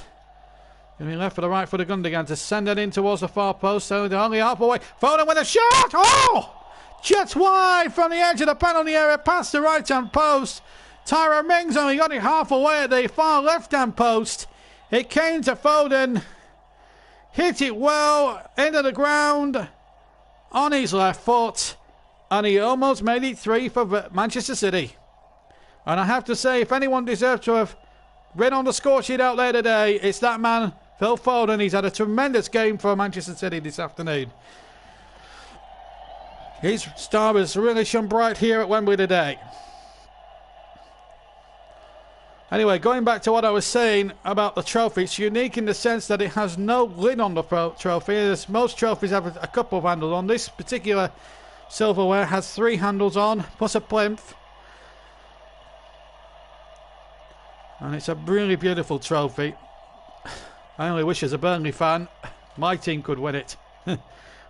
Going to be left for the right foot of Gundogan to send it in towards the far post. So they're only half away. Foden with a shot! Oh! Jets wide from the edge of the penalty area, past the right-hand post. Tyrone Mings only got it half away at the far left-hand post. It came to Foden. Hit it well into the ground on his left foot, and he almost made it 3 for Manchester City. And I have to say, if anyone deserves to have been on the score sheet out there today, it's that man, Phil Foden. He's had a tremendous game for Manchester City this afternoon. His star has really shone bright here at Wembley today. Anyway, going back to what I was saying about the trophy, it's unique in the sense that it has no lid on the trophy. As most trophies have a couple of handles on. This particular silverware has 3 handles on, plus a plinth. And it's a really beautiful trophy. I only wish, as a Burnley fan, my team could win it.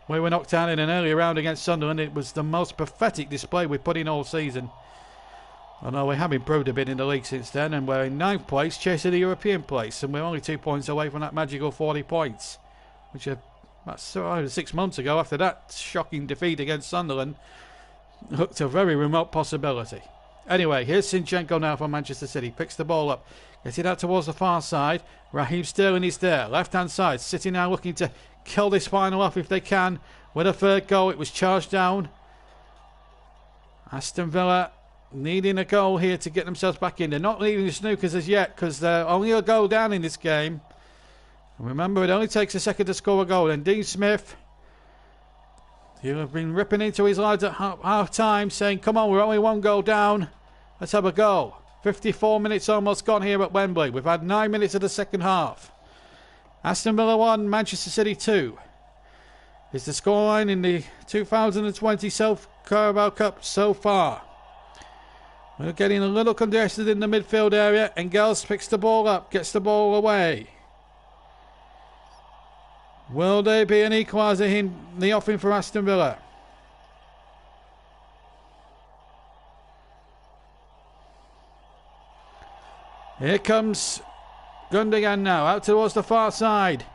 We were knocked out in an early round against Sunderland. It was the most pathetic display we put in all season. I know we have improved a bit in the league since then, and we're in 9th place, chasing the European place, and we're only 2 points away from that magical 40 points, which that's 6 months ago. After that shocking defeat against Sunderland, looked a very remote possibility. Anyway, here's Zinchenko now from Manchester City. Picks the ball up, gets it out towards the far side. Raheem Sterling is there, left-hand side. City now looking to kill this final off if they can. With a third goal, it was charged down. Aston Villa needing a goal here to get themselves back in. They're not leading the snookers as yet, because they're only a goal down in this game. And remember, it only takes a second to score a goal. And Dean Smith, you have been ripping into his lads at half time, saying, come on, we're only 1 goal down. Let's have a go. 54 minutes almost gone here at Wembley. We've had 9 minutes of the second half. Aston Villa 1, Manchester City 2 is the scoreline in the 2020 Carabao Cup so far. We're getting a little congested in the midfield area. Engels picks the ball up, gets the ball away. Will there be an equaliser in the offing for Aston Villa? Here comes Gundogan now, out towards the far side.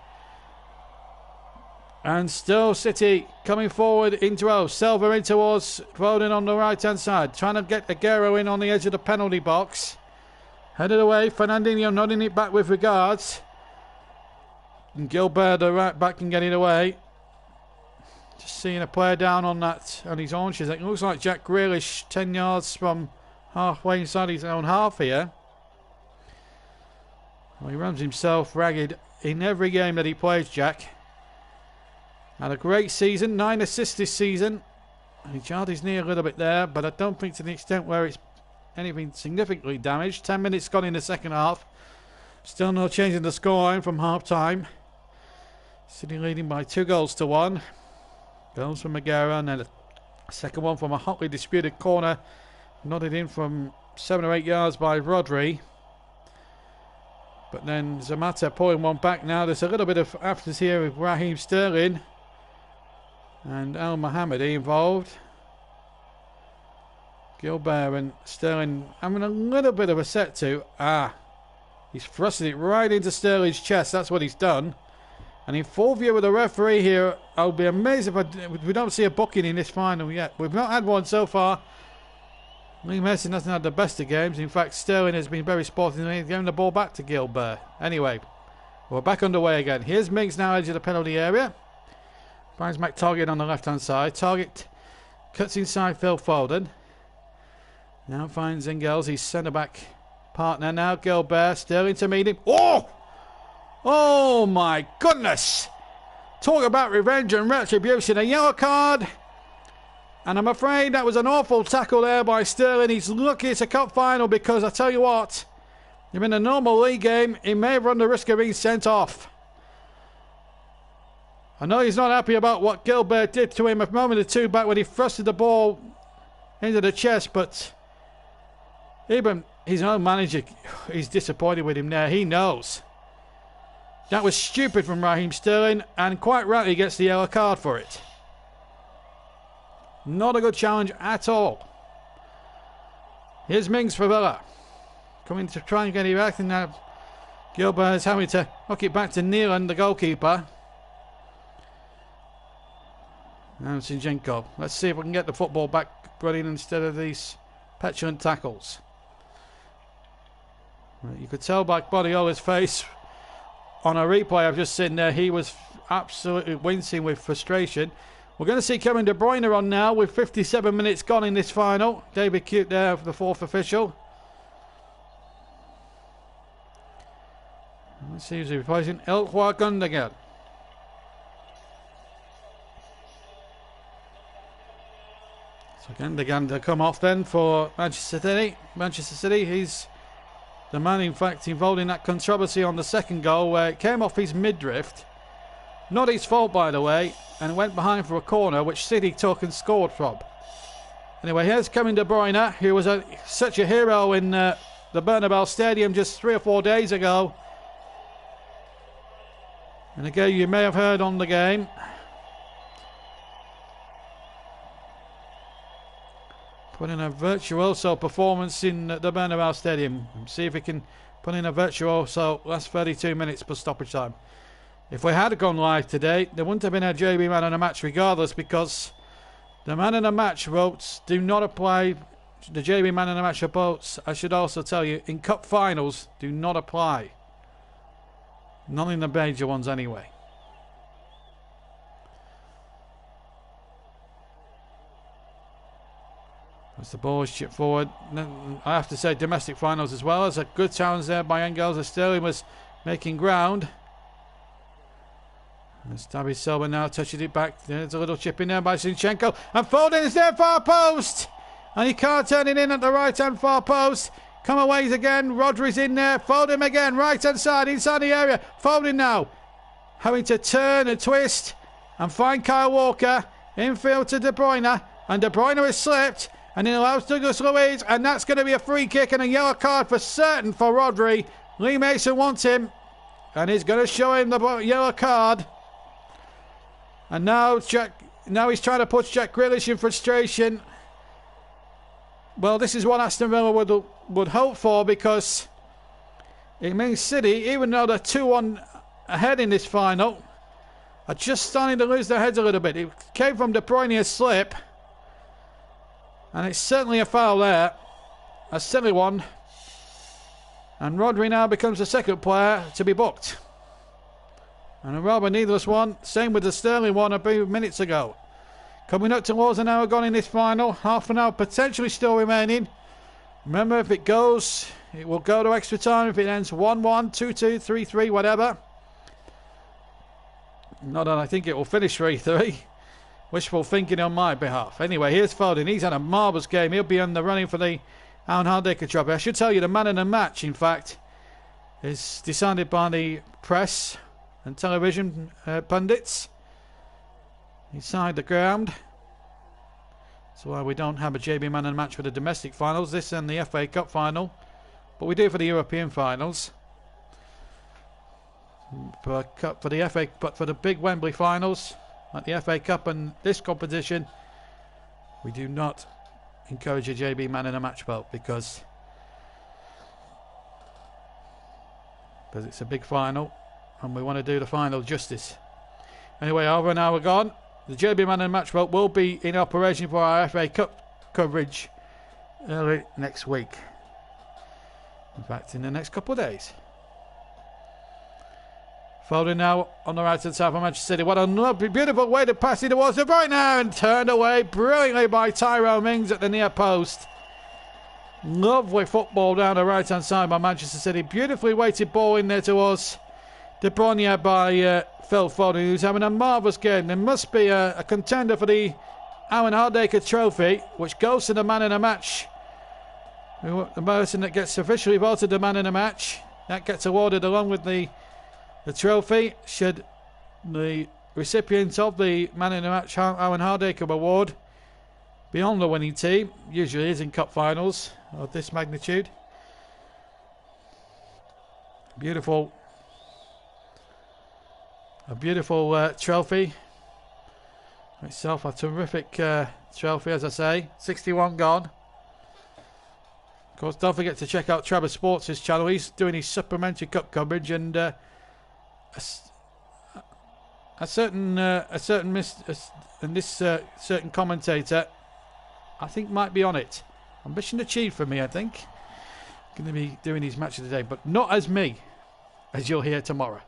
And still City coming forward into Silva in towards Foden on the right hand side, trying to get Aguero in on the edge of the penalty box. Headed away, Fernandinho nodding it back with regards. And Gilbert, the right back, can get it away. Just seeing a player down on his haunches. It looks like Jack Grealish, 10 yards from halfway inside his own half here. Well, he runs himself ragged in every game that he plays, Jack. Had a great season, 9 assists this season. He jarred his knee a little bit there, but I don't think to the extent where it's anything significantly damaged. 10 minutes gone in the second half. Still no change in the scoreline from half time. City leading by 2-1. Goals from Maguire, and then a second one from a hotly disputed corner. Nodded in from 7 or 8 yards by Rodri. But then Zamata pulling one back now. There's a little bit of afters here with Raheem Sterling and Al Mohammadi involved. Gilbert and Sterling having a little bit of a set to. He's thrusted it right into Sterling's chest. That's what he's done. And in full view with the referee here, I'll be amazed if we don't see a booking in this final yet. We've not had one so far. Lee Mason hasn't had the best of games. In fact, Sterling has been very sporting. He's giving the ball back to Gilbert. Anyway, we're back underway again. Here's Mings now edge of the penalty area. Finds McTarget on the left-hand side. Target cuts inside Phil Foden. Now finds Engels, his centre-back partner. Now Gilbert, Sterling to meet him. Oh! Oh my goodness! Talk about revenge and retribution. A yellow card. And I'm afraid that was an awful tackle there by Sterling. He's lucky it's a cup final, because I tell you what, if in a normal league game, he may have run the risk of being sent off. I know he's not happy about what Gilbert did to him a moment or two back when he thrusted the ball into the chest, but even his own manager is disappointed with him there. He knows. That was stupid from Raheem Sterling, and quite rightly he gets the yellow card for it. Not a good challenge at all. Here's Mings for Villa. Coming to try and get it back, and now Gilbert is having to hook it back to Neelan, the goalkeeper. Now Zinchenko. Let's see if we can get the football back running instead of these petulant tackles. You could tell by Guardiola's face on a replay I've just seen there, he was absolutely wincing with frustration. We're going to see Kevin De Bruyne on now with 57 minutes gone in this final. David Cute there for the fourth official. Let's see who's replacing Ilkwa Gundogan. So Gundogan to come off then for Manchester City. Manchester City, he's the man in fact involved in that controversy on the second goal where it came off his midriff. Not his fault, by the way, and went behind for a corner which City took and scored from. Anyway, here's Kevin De Bruyne, who was such a hero in the Bernabeu Stadium just 3 or 4 days ago. And again, you may have heard on the game. Put in a virtuoso performance in the Bernabeu Stadium. See if he can put in a virtuoso last 32 minutes per stoppage time. If we had gone live today, there wouldn't have been a JB Man of the Match regardless, because the Man of the Match votes do not apply. The JB Man of the Match votes, I should also tell you, in cup finals do not apply. Not in the major ones anyway. As the ball is chipped forward, I have to say domestic finals as well. There's a good challenge there by Engels as Sterling was making ground. As David Silva now touches it back. There's a little chip in there by Zinchenko. And Foden is there, far post. And he can't turn it in at the right hand far post. Come away again. Rodri's in there. Foden again. Right hand side. Inside the area. Foden now having to turn and twist and find Kyle Walker. Infield to De Bruyne. And De Bruyne has slipped. And it allows Douglas Luiz. And that's going to be a free kick and a yellow card for certain for Rodri. Lee Mason wants him. And he's going to show him the yellow card. And now he's trying to push Jack Grealish in frustration. Well, this is what Aston Villa would hope for, because it means City, even though they're 2-1 ahead in this final, are just starting to lose their heads a little bit. It came from De Bruyne's slip. And it's certainly a foul there. A silly one. And Rodri now becomes the second player to be booked. And a rather needless one. Same with the Sterling one a few minutes ago. Coming up towards an hour gone in this final. Half an hour potentially still remaining. Remember, if it goes, it will go to extra time. If it ends 1-1, 2-2, 3-3, whatever. Not that I think it will finish 3-3. Wishful thinking on my behalf. Anyway, here's Foden. He's had a marvellous game. He'll be in the running for the Alan Hardacre Trophy. I should tell you, the man of the match, in fact, is decided by the press and television pundits inside the ground. That's why we don't have a JB man of the match for the domestic finals. This and the FA Cup final. But we do for the European finals. For the FA, but for the big Wembley finals, like the FA Cup and this competition, we do not encourage a JB man in a match vote because it's a big final and we want to do the final justice. Anyway, over an hour gone. The JB man in a match vote will be in operation for our FA Cup coverage early next week. In fact, in the next couple of days. Foden now on the right hand side for Manchester City. What a lovely, beautiful way to pass it towards the right now and turned away brilliantly by Tyrone Mings at the near post. Lovely football down the right hand side by Manchester City. Beautifully weighted ball in there towards De Bruyne by Phil Foden, who's having a marvellous game. There must be a contender for the Alan Hardacre Trophy, which goes to the man in the match. The person that gets officially voted the man in the match, that gets awarded along with the trophy, should the recipient of the Man in the Match Alan Hardacre Award be on the winning team. Usually is in cup finals of this magnitude. A beautiful trophy. Itself a terrific trophy, as I say. 61 gone. Of course, don't forget to check out Trevor Sports' channel. He's doing his supplementary cup coverage, and a certain commentator, I think, might be on it. Ambition achieved for me, I think. Going to be doing his match of the day, but not as me, as you'll hear tomorrow.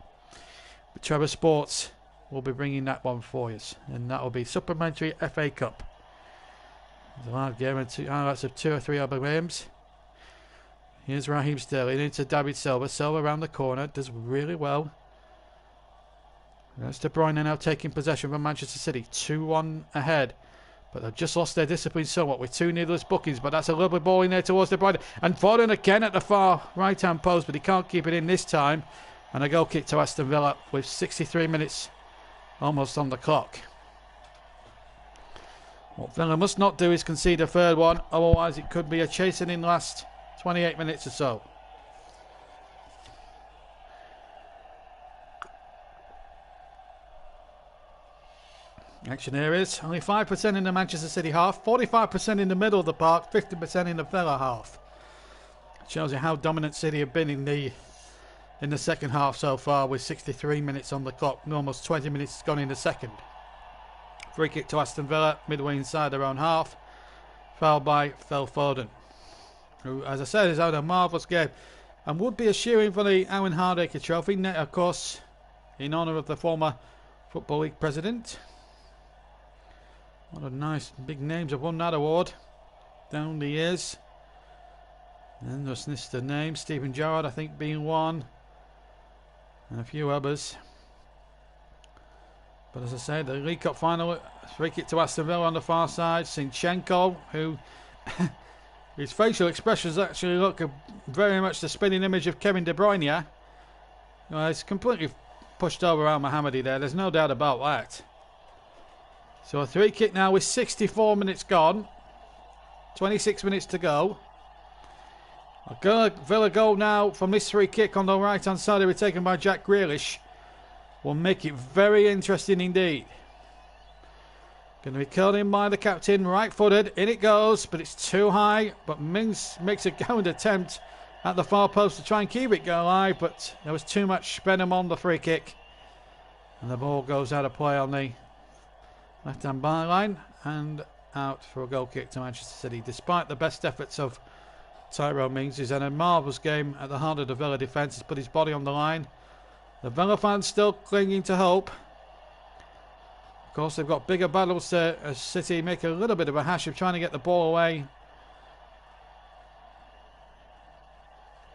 But Trevor Sports will be bringing that one for you, and that will be supplementary FA Cup. There's a hard game and highlights of 2 or 3 other games. Here's Raheem Sterling into David Silva. Silva around the corner, does really well. That's De Bruyne now taking possession from Manchester City. 2-1 ahead. But they've just lost their discipline somewhat with 2 needless bookings. But that's a lovely ball in there towards De Bruyne. And Foden again at the far right-hand post. But he can't keep it in this time. And a goal kick to Aston Villa with 63 minutes almost on the clock. What Villa must not do is concede a third one. Otherwise it could be a chasing in the last 28 minutes or so. Action areas, only 5% in the Manchester City half, 45% in the middle of the park, 50% in the Villa half. It shows you how dominant City have been in the second half so far, with 63 minutes on the clock, and almost 20 minutes gone in the second. Free kick to Aston Villa, midway inside their own half, fouled by Phil Foden, who, as I said, has had a marvellous game and would be a shoo-in for the Alan Hardacre Trophy, of course, in honour of the former Football League president. What a nice big names have won that award down the years. And there's the name, Stephen Gerrard, I think, being one, and a few others. But as I say, the League Cup final, free kick to Aston Villa on the far side. Zinchenko, who his facial expressions actually look very much the spinning image of Kevin De Bruyne. He's completely pushed over Al Mohammadi there, there's no doubt about that. So a free kick now with 64 minutes gone. 26 minutes to go. A Villa goal now from this free kick on the right hand side, will be taken by Jack Grealish. Will make it very interesting indeed. Going to be curled in by the captain, right footed. In it goes, but it's too high. But Mings makes a going attempt at the far post to try and keep it going live, but there was too much venom on the free kick. And the ball goes out of play on the left-hand byline and out for a goal kick to Manchester City. Despite the best efforts of Tyrone Mings, who's had a marvellous game at the heart of the Villa defence, has put his body on the line. The Villa fans still clinging to hope. Of course, they've got bigger battles to as City make a little bit of a hash of trying to get the ball away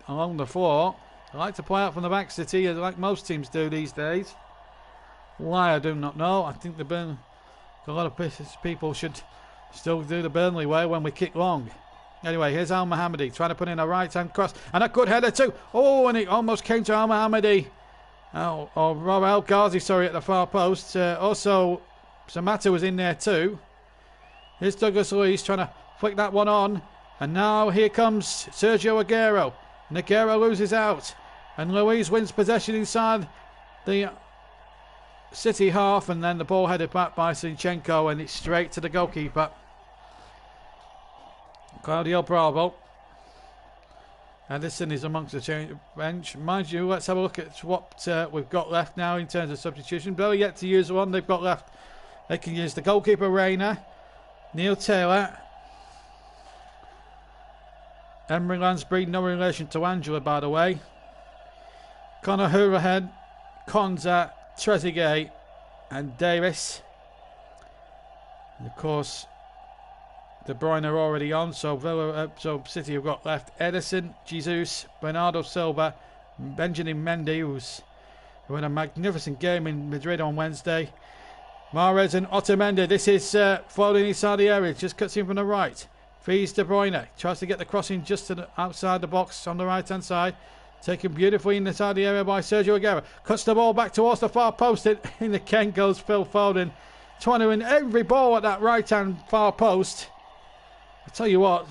along the floor. I like to play out from the back, City, like most teams do these days. Why, I do not know. I think a lot of people should still do the Burnley way when we kick long. Anyway, here's Al Mohammadi trying to put in a right-hand cross. And a good header too. Oh, and it almost came to Al Mohammadi. Or Rob El Ghazi, sorry, at the far post. Also, Samata was in there too. Here's Douglas Luiz trying to flick that one on. And now here comes Sergio Aguero. And Aguero loses out. And Luiz wins possession inside the City half. And then the ball headed back by Zinchenko. And it's straight to the goalkeeper, Claudio Bravo. Anderson is amongst the bench. Mind you, let's have a look at what we've got left now in terms of substitution. Barely yet to use the one they've got left. They can use the goalkeeper, Reina, Neil Taylor, Emery Lansbury, no relation to Angela, by the way, Conor Hourihane, Konza, Trezeguet, and Davis. And of course, De Bruyne are already on, so City have got left Ederson, Jesus, Bernardo Silva, Benjamin Mendy, who had a magnificent game in Madrid on Wednesday, Mahrez and Otamendi. This is floating inside the area, just cuts in from the right, feeds De Bruyne, tries to get the crossing just to the outside the box on the right hand side, taken beautifully inside the area by Sergio Aguero, cuts the ball back towards the far post. In the Ken goes Phil Foden, trying to win every ball at that right hand far post. I tell you what,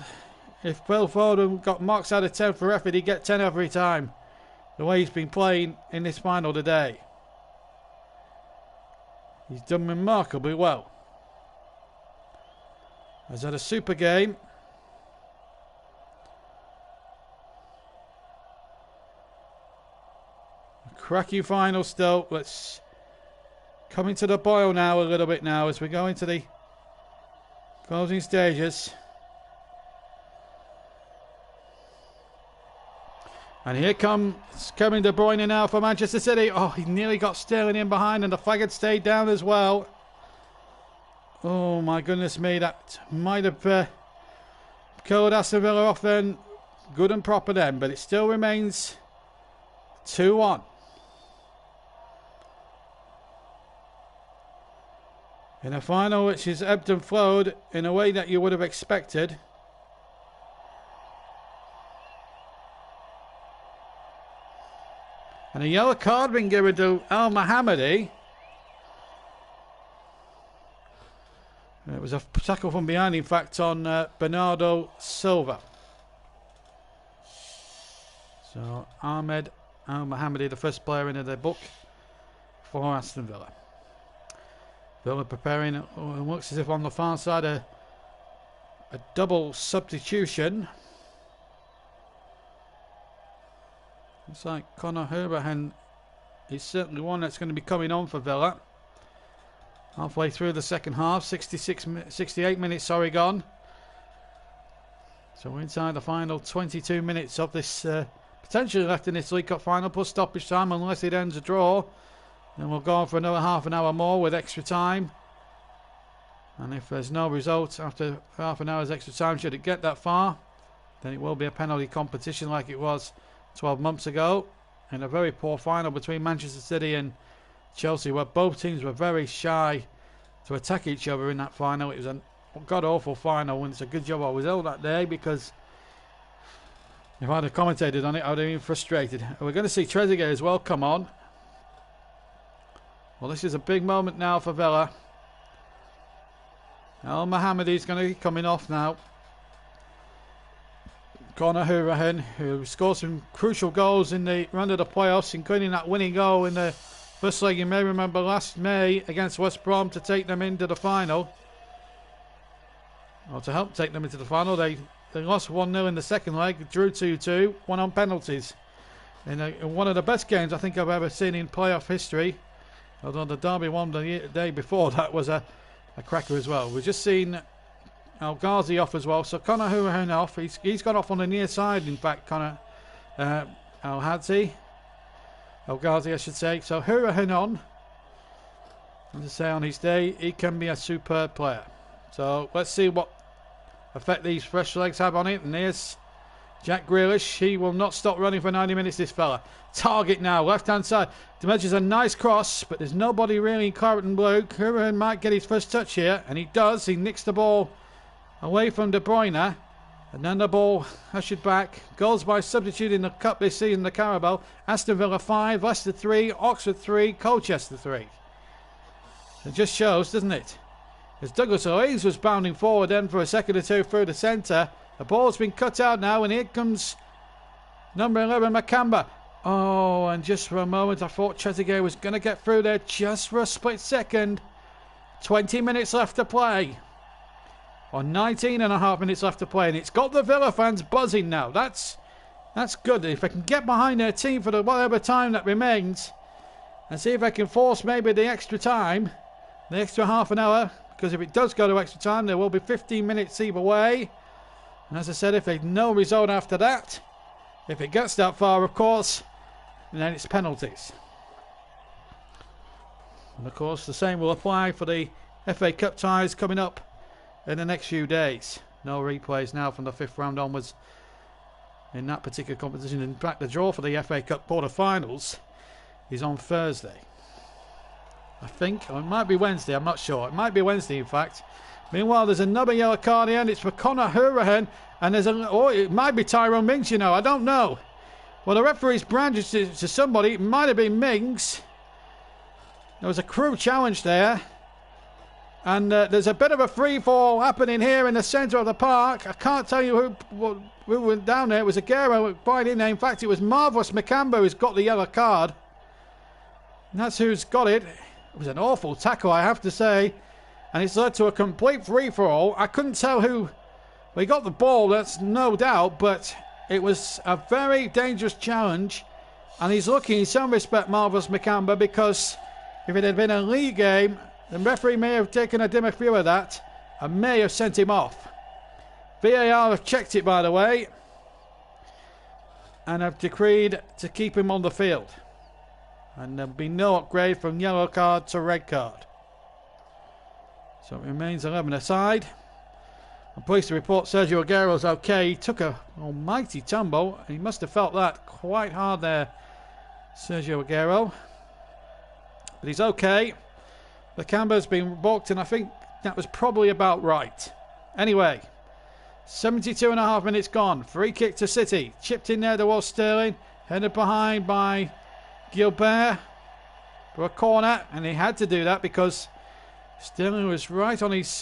if Phil Foden got marks out of 10 for effort, he'd get 10 every time. The way he's been playing in this final today. He's done remarkably well. He's had a super game. A cracking final still. Let's come into the boil now a little bit now as we go into the closing stages. And here comes Kevin De Bruyne now for Manchester City. Oh, he nearly got Sterling in behind and the flag had stayed down as well. Oh my goodness me, that might have killed Aston Villa off then. Good and proper then, but it still remains 2-1. In a final which is ebbed and flowed in a way that you would have expected. And a yellow card being given to Al Mohammadi. It was a tackle from behind, in fact, on Bernardo Silva. So Ahmed Al Mohammadi, the first player in the book for Aston Villa. Villa preparing, it looks as if on the far side a double substitution. Looks like Conor Hourihane is certainly one that's going to be coming on for Villa. Halfway through the second half, 68 minutes gone. So we're inside the final 22 minutes of this potentially left in this League Cup final plus stoppage time, unless it ends a draw. Then we'll go on for another half an hour more with extra time. And if there's no result after half an hour's extra time, should it get that far, then it will be a penalty competition like it was 12 months ago in a very poor final between Manchester City and Chelsea, where both teams were very shy to attack each other in that final. It was a god-awful final, and it's a good job I was ill that day, because if I'd have commentated on it, I would have been frustrated. We're going to see Trezeguet as well come on. Well, this is a big moment now for Villa. Al Mohammadi's going to be coming off now. Conor Hourihane, who scored some crucial goals in the run of the playoffs, including that winning goal in the first leg, you may remember, last May against West Brom to take them into the final. Or to help take them into the final. They lost 1-0 in the second leg, drew 2-2, won on penalties. In one of the best games I think I've ever seen in playoff history. Although the Derby one the day before that was a cracker as well. We've just seen El Ghazi off as well. So Conor Hourihane off. He's gone off on the near side, in fact, Conor El Ghazi, I should say. So Hourihane on. As I say, on his day, he can be a superb player. So let's see what effect these fresh legs have on it. And here's Jack Grealish, he will not stop running for 90 minutes, this fella. Target now, left-hand side. Demetrius a nice cross, but there's nobody really in claret and blue. Hourihan might get his first touch here, and he does. He nicks the ball away from De Bruyne. And then the ball ushered back. Goals by substitute in the Cup this season, the Carabao. Aston Villa 5, Leicester 3, Oxford 3, Colchester 3. It just shows, doesn't it? As Douglas Luiz was bounding forward then for a second or two through the centre. The ball's been cut out now, and here comes number 11, Makamba. Oh, and just for a moment I thought Trezeguet was going to get through there just for a split second. 20 minutes left to play. Or 19 and a half minutes left to play, and it's got the Villa fans buzzing now. That's good. If they can get behind their team for the whatever time that remains, and see if they can force maybe the extra time, the extra half an hour, because if it does go to extra time, there will be 15 minutes either way. And as I said, if there's no result after that, if it gets that far, of course, then it's penalties. And of course, the same will apply for the FA Cup ties coming up in the next few days. No replays now from the 5th round onwards in that particular competition. In fact, the draw for the FA Cup quarter-finals is on Thursday, I think. Or it might be Wednesday, I'm not sure. It might be Wednesday, in fact. Meanwhile, there's another yellow card here, and it's for Conor Hourihan. And there's it might be Tyrone Mings, you know. I don't know. Well, the referee's brandished to somebody. It might have been Mings. There was a crew challenge there. And there's a bit of a free-fall happening here in the centre of the park. I can't tell you who went down there. It was Aguero quite in there. In fact, it was Marvellous Makamba who's got the yellow card. And that's who's got it. It was an awful tackle, I have to say. And it's led to a complete free-for-all. I couldn't tell who... Well, he got the ball, that's no doubt. But it was a very dangerous challenge. And he's lucky in some respect, Marvellous Makamba, because if it had been a league game, the referee may have taken a dimmer view of that and may have sent him off. VAR have checked it, by the way, and have decreed to keep him on the field. And there'll be no upgrade from yellow card to red card. So it remains 11 aside. I'm pleased to report Sergio Aguero's okay. He took a almighty tumble. He must have felt that quite hard there, Sergio Aguero. But he's okay. The camber's been balked, and I think that was probably about right. Anyway, 72 and a half minutes gone. Free kick to City. Chipped in there towards Sterling. Headed behind by Gilbert for a corner, and he had to do that because Sterling was right on his,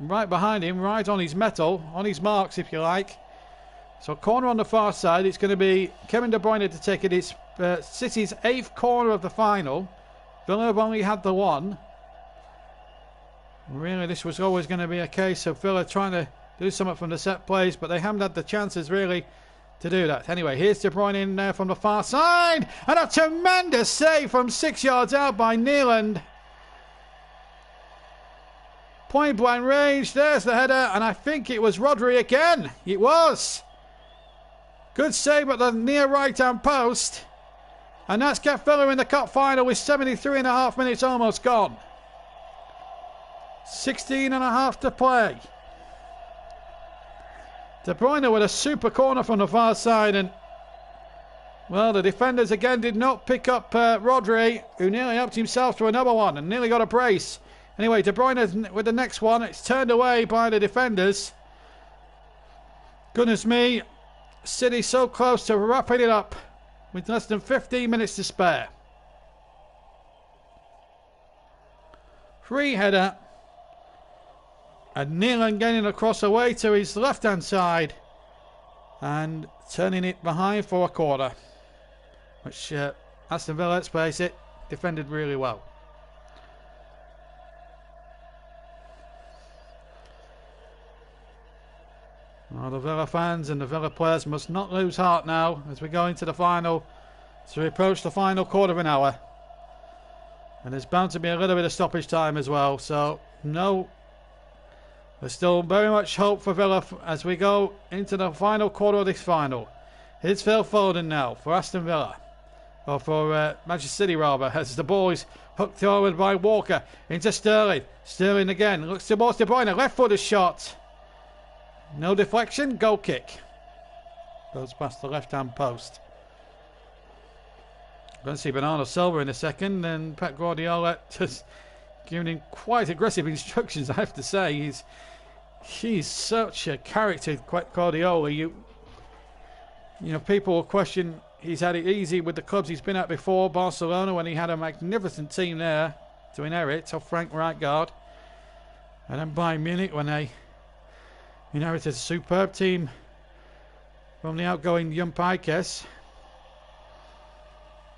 right behind him, right on his metal, on his marks, if you like. So corner on the far side. It's going to be Kevin De Bruyne to take it. It's City's 8th corner of the final. Villa have only had the one. Really, this was always going to be a case of Villa trying to do something from the set plays, but they haven't had the chances really to do that. Anyway, here's De Bruyne in there from the far side, and a tremendous save from 6 yards out by Neeland. Point blank range. There's the header, and I think it was Rodri again. It was. Good save at the near right-hand post. And that's kept Villa in the cup final with 73 and a half minutes almost gone. 16 and a half to play. De Bruyne with a super corner from the far side, and well, the defenders again did not pick up Rodri, who nearly helped himself to another one and nearly got a brace. Anyway, De Bruyne with the next one. It's turned away by the defenders. Goodness me, City so close to wrapping it up with less than 15 minutes to spare. Free header. And Neelan getting across away to his left-hand side. And turning it behind for a corner. Which Aston Villa, let's face it, defended really well. Well, the Villa fans and the Villa players must not lose heart now as we go into the final, as we approach the final quarter of an hour. And there's bound to be a little bit of stoppage time as well, so no, there's still very much hope for Villa as we go into the final quarter of this final. Here's Phil Foden now for Aston Villa, or for Manchester City rather, as the ball is hooked forward by Walker into Sterling. Sterling again, looks towards De Bruyne, left footed shot. No deflection, goal kick. Goes past the left-hand post. We're going to see Bernardo Silva in a second, and Pep Guardiola just giving him quite aggressive instructions, I have to say. He's such a character, Guardiola. You know, people will question he's had it easy with the clubs he's been at before. Barcelona, when he had a magnificent team there to inherit off Frank Rijkaard. And then Bayern Munich, when they inherited a superb team from the outgoing Jan Pijkes.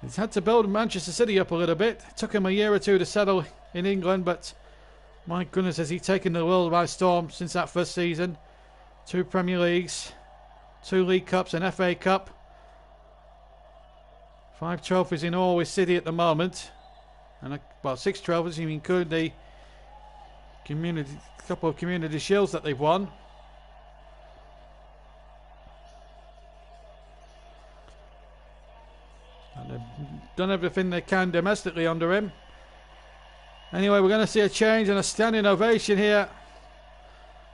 He's had to build Manchester City up a little bit. It took him a year or two to settle in England, but my goodness, has he taken the world by storm since that first season. 2 Premier Leagues, 2 League Cups, an FA Cup. 5 trophies in all with City at the moment. And 6 trophies, if you include the couple of Community Shields that they've won. And they've done everything they can domestically under him. Anyway, we're going to see a change and a standing ovation here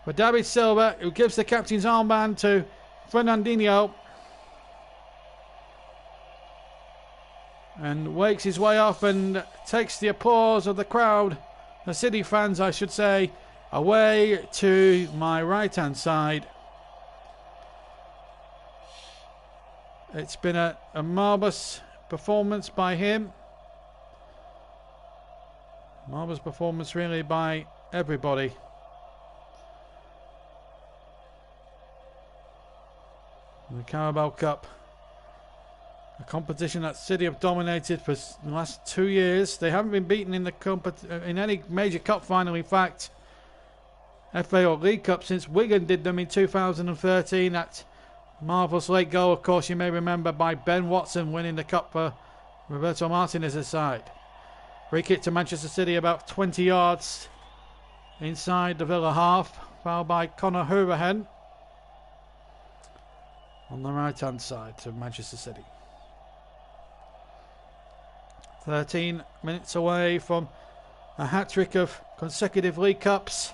for David Silva, who gives the captain's armband to Fernandinho and wakes his way off and takes the applause of the crowd, the City fans I should say, away to my right hand side. It's been a marvellous performance by him. Marvellous performance really by everybody. The Carabao Cup, a competition that City have dominated for the last 2 years. They haven't been beaten in in any major cup final, in fact, FA or League Cup, since Wigan did them in 2013. That marvellous late goal, of course, you may remember, by Ben Watson winning the cup for Roberto Martinez's side. Free kick to Manchester City about 20 yards inside the Villa half, fouled by Conor Hourihane on the right hand side to Manchester City. 13 minutes away from a hat-trick of consecutive League Cups.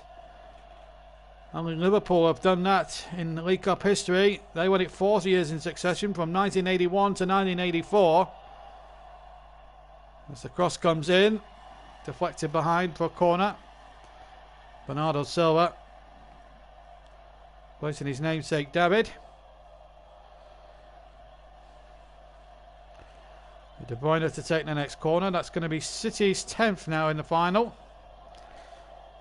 Only Liverpool have done that in League Cup history. They won it 40 years in succession, from 1981 to 1984. As the cross comes in, deflected behind for a corner. Bernardo Silva placing his namesake David. De Bruyne to take the next corner. That's going to be City's 10th now in the final.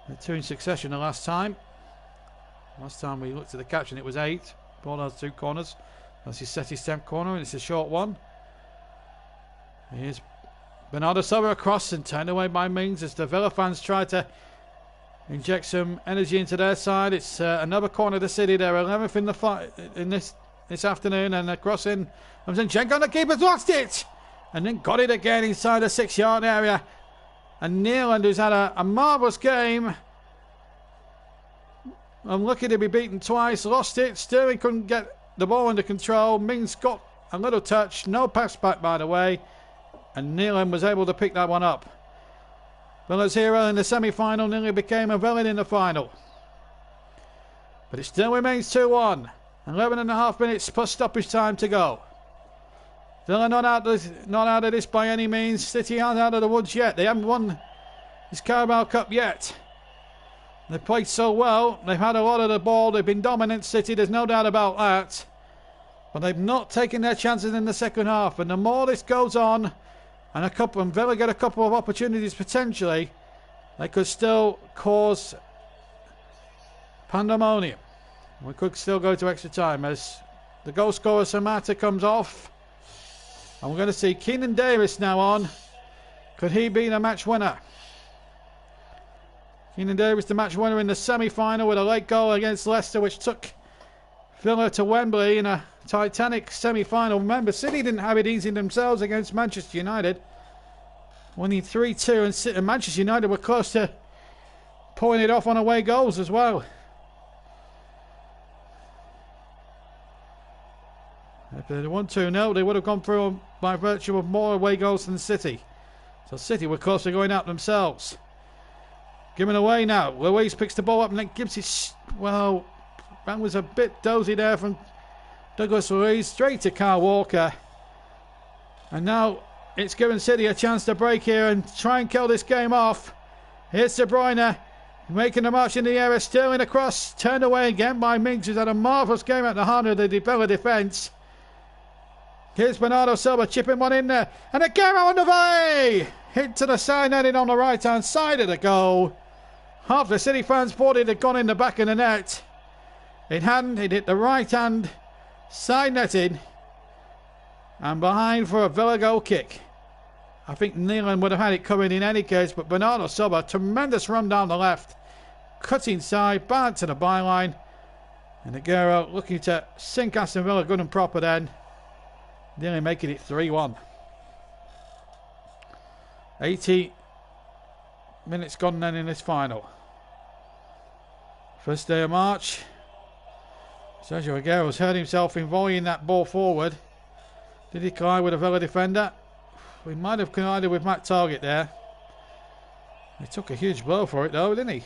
They're 2 in succession the last time. Last time we looked at the caption, it was 8 for those 2 corners. That's his City's 10th corner, and it's a short one. Here's Bernardo Silva across and turned away by Mings as the Villa fans try to inject some energy into their side. It's another corner to City. They're 11th in the fight in this afternoon, and the crossing from Zinchenko, and the keeper's lost it, and then got it again inside the 6-yard area. And Neeland, who's had a marvellous game, unlucky to be beaten twice, lost it. Sterling couldn't get the ball under control. Mings got a little touch, no pass back by the way, and Neeland was able to pick that one up. Villa's hero in the semi-final nearly became a villain in the final. But it still remains 2-1. 11.5 minutes plus stoppage time to go. Villa not out of this by any means. City aren't out of the woods yet. They haven't won this Carabao Cup yet. They've played so well. They've had a lot of the ball. They've been dominant, City. There's no doubt about that. But they've not taken their chances in the second half. And the more this goes on, and Villa get a couple of opportunities potentially, they could still cause pandemonium. We could still go to extra time as the goal scorer Samata comes off. And we're going to see Keenan Davis now on. Could he be the match winner? Keenan Davis, the match winner in the semi-final with a late goal against Leicester, which took Villa to Wembley in a titanic semi-final. Remember, City didn't have it easy themselves against Manchester United, winning 3-2, and Manchester United were close to pulling it off on away goals as well. If they'd won 2-0, they would have gone through by virtue of more away goals than City. So City were close to going out themselves. Given away now. Louise picks the ball up and then gives it... Well, that was a bit dozy there from Douglas Luiz straight to Kyle Walker. And now it's given City a chance to break here and try and kill this game off. Here's De Bruyne making a march in the air. Sterling across, turned away again by Mings, who's had a marvellous game at the heart of the Villa defence. Here's Bernardo Silva chipping one in there. And Aguero on the volley! Hit to the side netting on the right hand side of the goal. Half the City fans thought it had gone in the back of the net. It hadn't. It hit the right hand side netting. And behind for a Villa goal kick. I think Neelan would have had it coming in any case, but Bernardo Silva, tremendous run down the left. Cut inside, back to the byline. And Aguero looking to sink Aston Villa good and proper then. Nearly making it 3-1. 80 minutes gone then in this final. First day of March. Sergio Aguero's hurt himself in volleying that ball forward. Did he collide with a Villa defender? We might have collided with Matt Targett there. He took a huge blow for it though, didn't he?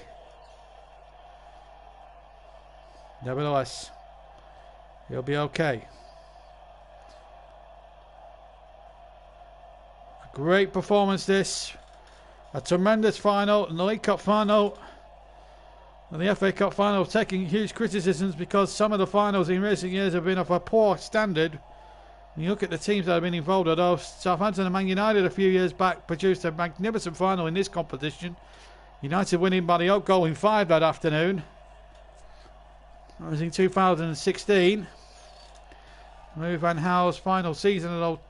Nevertheless, he'll be okay. A great performance this. A tremendous final. And the League Cup final and the FA Cup final taking huge criticisms because some of the finals in recent years have been of a poor standard. When you look at the teams that have been involved, although Southampton and Man United a few years back produced a magnificent final in this competition. United winning by the oak goal in 5 that afternoon. That was in 2016. Louis van Gaal's final season of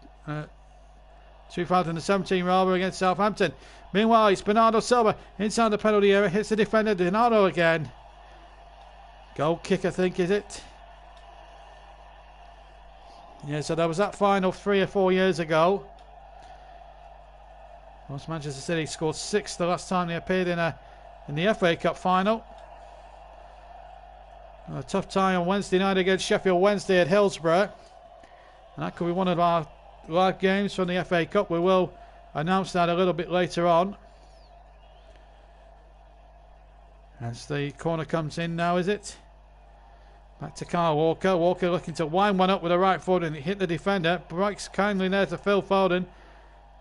2017 rather against Southampton. Meanwhile, it's Bernardo Silva inside the penalty area, hits the defender, Donato again. Goal kick, I think, is it? Yeah, so there was that final 3 or 4 years ago. Once Manchester City scored 6 the last time they appeared in the FA Cup final. A tough tie on Wednesday night against Sheffield Wednesday at Hillsborough. And that could be one of our live games from the FA Cup. We will announce that a little bit later on. As the corner comes in now, is it? Back to Kyle Walker. Walker looking to wind one up with a right foot and it hit the defender. Breaks kindly there to Phil Foden.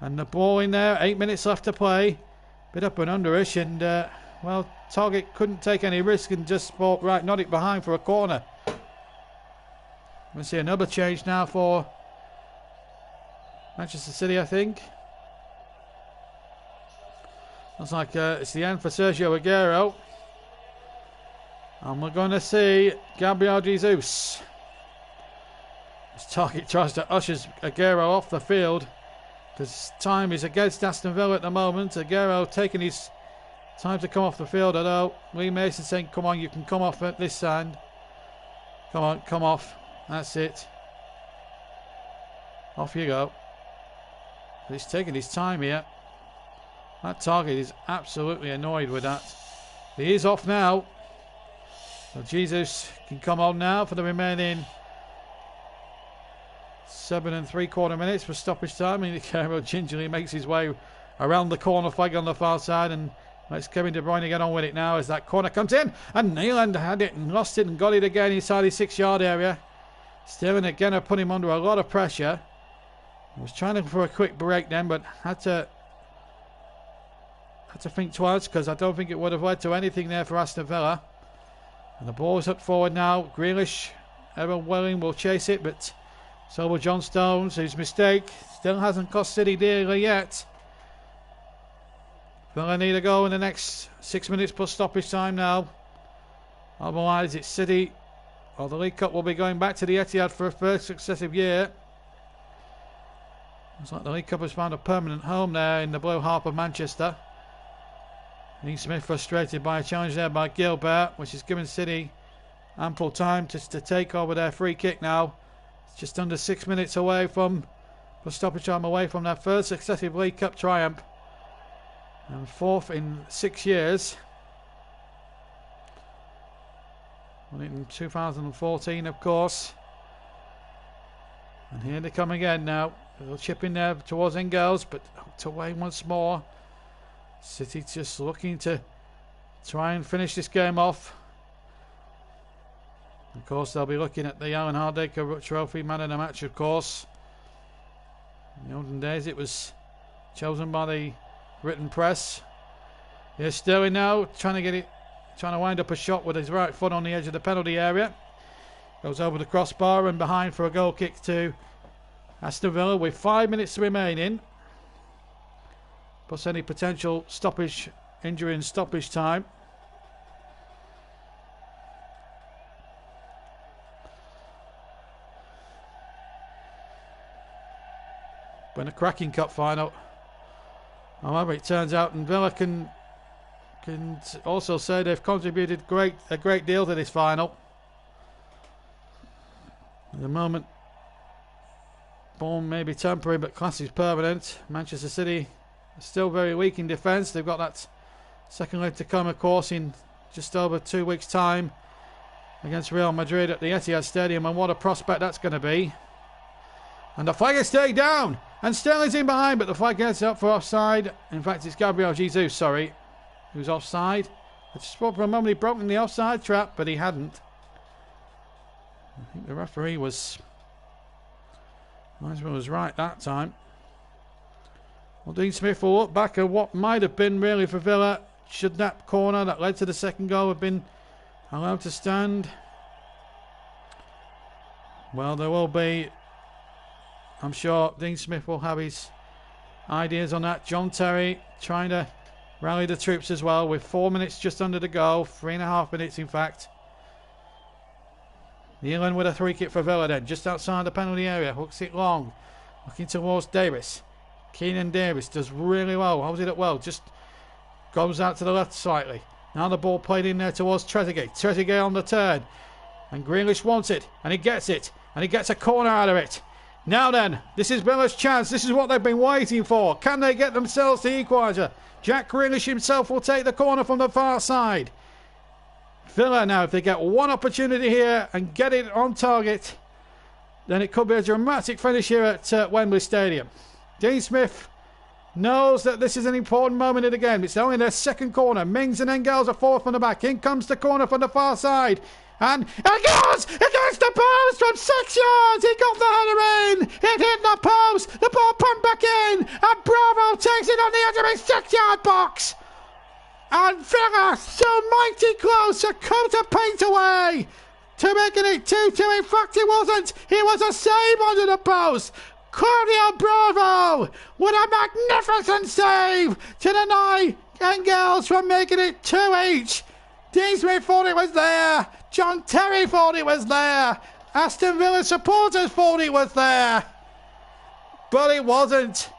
And the ball in there. 8 minutes left to play. Bit up and underish. And, well, Targett couldn't take any risk and just thought, right, nod it behind for a corner. We'll see another change now for Manchester City, I think. Looks like it's the end for Sergio Aguero. And we're going to see Gabriel Jesus. As Targett tries to usher Aguero off the field. Because time is against Aston Villa at the moment. Aguero taking his time to come off the field. Although Lee Mason saying, come on, you can come off at this end. Come on, come off. That's it. Off you go. He's taking his time here. That Targett is absolutely annoyed with that. He is off now. So Jesus can come on now for the remaining 7 3/4 minutes for stoppage time. And Aguero gingerly makes his way around the corner flag on the far side and lets Kevin De Bruyne get on with it now as that corner comes in. And Neeland had it and lost it and got it again inside his 6-yard area. Sterling again have put him under a lot of pressure. He was trying for a quick break then, but had to think twice because I don't think it would have led to anything there for Aston Villa. And the ball's up forward now. Grealish, ever willing, will chase it, but so will John Stones, whose mistake still hasn't cost City dearly yet. Villa need a goal in the next 6 minutes plus stoppage time now. Otherwise, it's City. Well, the League Cup will be going back to the Etihad for a third successive year. Looks like the League Cup has found a permanent home there in the Blue Harp of Manchester. Dean Smith frustrated by a challenge there by Gilbert, which has given City ample time to take over their free kick now. It's just under 6 minutes away from stoppage time away from their first successive League Cup triumph. And 4th in 6 years. Won it in 2014, of course. And here they come again now. A little chip in there towards Engels, but hooked away once more. City just looking to try and finish this game off. course, they'll be looking at the Alan Hardacre Trophy, man of the match, of course. In the olden days, it was chosen by the written press. Here's Sterling now, trying to wind up a shot with his right foot on the edge of the penalty area. Goes over the crossbar and behind for a goal kick to Aston Villa with 5 minutes remaining. Plus any potential stoppage, injury and stoppage time. But in a cracking cup final. However, it turns out, and Villa can also say they've contributed a great deal to this final. At the moment, form may be temporary, but class is permanent. Manchester City are still very weak in defence. They've got that second leg to come, of course, in just over 2 weeks' time against Real Madrid at the Etihad Stadium, and what a prospect that's going to be. And the flag is staying down, and Sterling's in behind, but the flag gets up for offside. In fact, it's Gabriel Jesus, who's offside. I just thought for a moment he'd broken the offside trap, but he hadn't. I think the referee was right that time. Well, Dean Smith will look back at what might have been really for Villa. Should that corner that led to the second goal have been allowed to stand? Well, there will be. I'm sure Dean Smith will have his ideas on that. John Terry trying to rally the troops as well with 4 minutes just under the goal. 3.5 minutes, in fact. Nealon with a free kick for Villa then, just outside the penalty area. Hooks it long. Looking towards Davis. Keenan Davis does really well. Holds it up well. Just goes out to the left slightly. Now the ball played in there towards Trezeguet. Trezeguet on the turn. And Grealish wants it. And he gets it. And he gets a corner out of it. Now then, this is Villa's chance. This is what they've been waiting for. Can they get themselves the equaliser? Jack Grealish himself will take the corner from the far side. Villa now, if they get one opportunity here and get it on target, then it could be a dramatic finish here at Wembley Stadium. Dean Smith knows that this is an important moment in the game. It's only their second corner. Mings and Engels are forward from the back. In comes the corner from the far side. And it goes against the post from 6 yards. He got the header in. It hit the post. The ball pumped back in. And Bravo takes it on the edge of his 6-yard box. And Villa so mighty close to come to paint away to making it 2-2. In fact, it wasn't. It was a save under the post. Claudio Bravo with a magnificent save to deny Engels from making it 2 each. Dean Smith thought it was there. John Terry thought it was there. Aston Villa supporters thought it was there. But it wasn't.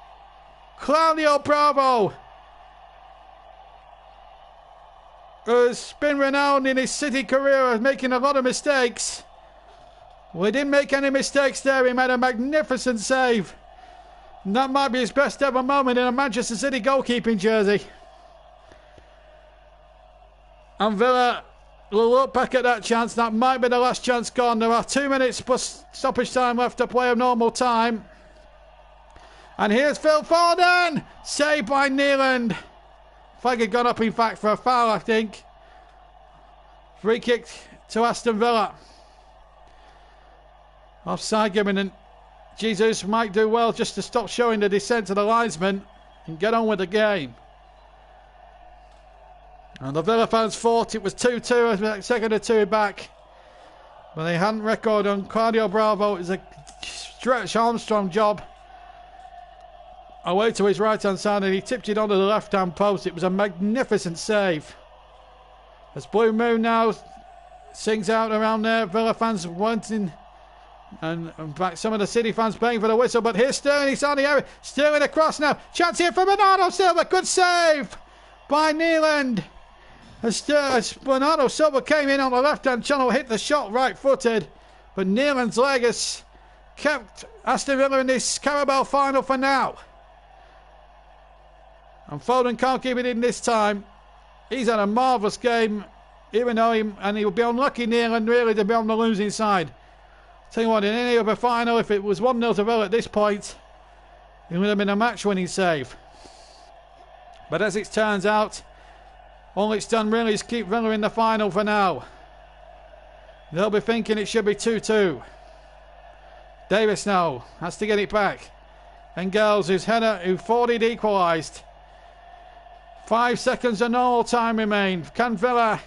Claudio Bravo, who's been renowned in his City career as making a lot of mistakes. Well, he didn't make any mistakes there. He made a magnificent save. And that might be his best ever moment in a Manchester City goalkeeping jersey. And Villa will look back at that chance. That might be the last chance gone. There are 2 minutes plus stoppage time left to play of normal time. And here's Phil Foden. Saved by Nealand. Flag had gone up, in fact, for a foul, I think. Free kick to Aston Villa. Offside given, and Jesus might do well just to stop showing the descent to the linesman and get on with the game. And the Villa fans thought it was 2-2, second or two back. But they hadn't recorded on Claudio Bravo. It was a stretch Armstrong job. Away to his right-hand side, and he tipped it onto the left-hand post. It was a magnificent save. As Blue Moon now sings out around there, Villa fans wanting, and in fact some of the City fans paying for the whistle. But here's Sterling, he's on the area. Sterling across now. Chance here for Bernardo Silva. Good save by Nealand. As Bernardo Silva came in on the left-hand channel, hit the shot right-footed. But Nealand's leg has kept Aston Villa in this Carabao final for now. And Foden can't keep it in this time. He's had a marvellous game, even though he would be unlucky, Nealand, really, to be on the losing side. Tell you what, in any other final, if it was 1-0 to Villa at this point, it would have been a match-winning save. But as it turns out, all it's done really is keep Villa in the final for now. They'll be thinking it should be 2-2. Davis now has to get it back. Engels, who thought he'd equalised. 5 seconds of normal time remain. Can Villa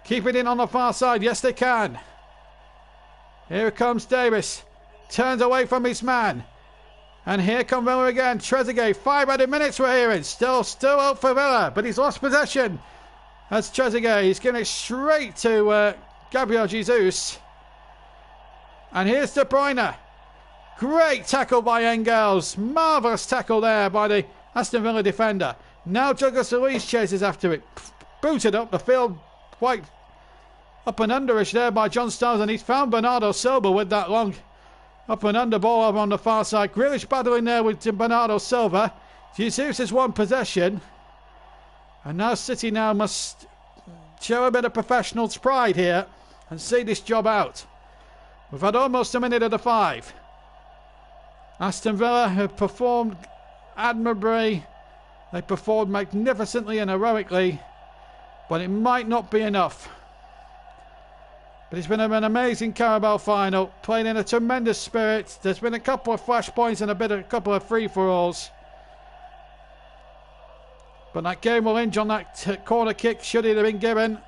keep it in on the far side? Yes, they can. Here comes Davis. Turns away from his man. And here come Villa again. Trezeguet, 5 added minutes we're hearing. Still out for Villa, but he's lost possession. That's Trezeguet. He's giving it straight to Gabriel Jesus. And here's De Bruyne. Great tackle by Engels. Marvellous tackle there by the Aston Villa defender. Now Douglas Luiz chases after it. Booted up the field quite up and underish there by John Stones. And he's found Bernardo Silva with that long up and under ball over on the far side. Grealish battling there with Bernardo Silva. Jesus has won possession. And now City now must show a bit of professional pride here and see this job out. We've had almost a minute of the 5. Aston Villa have performed admirably. They performed magnificently and heroically. But it might not be enough. But it's been an amazing Carabao final, played in a tremendous spirit. There's been a couple of flashpoints and a couple of free-for-alls. But that game will hinge on that corner kick, should it have been given.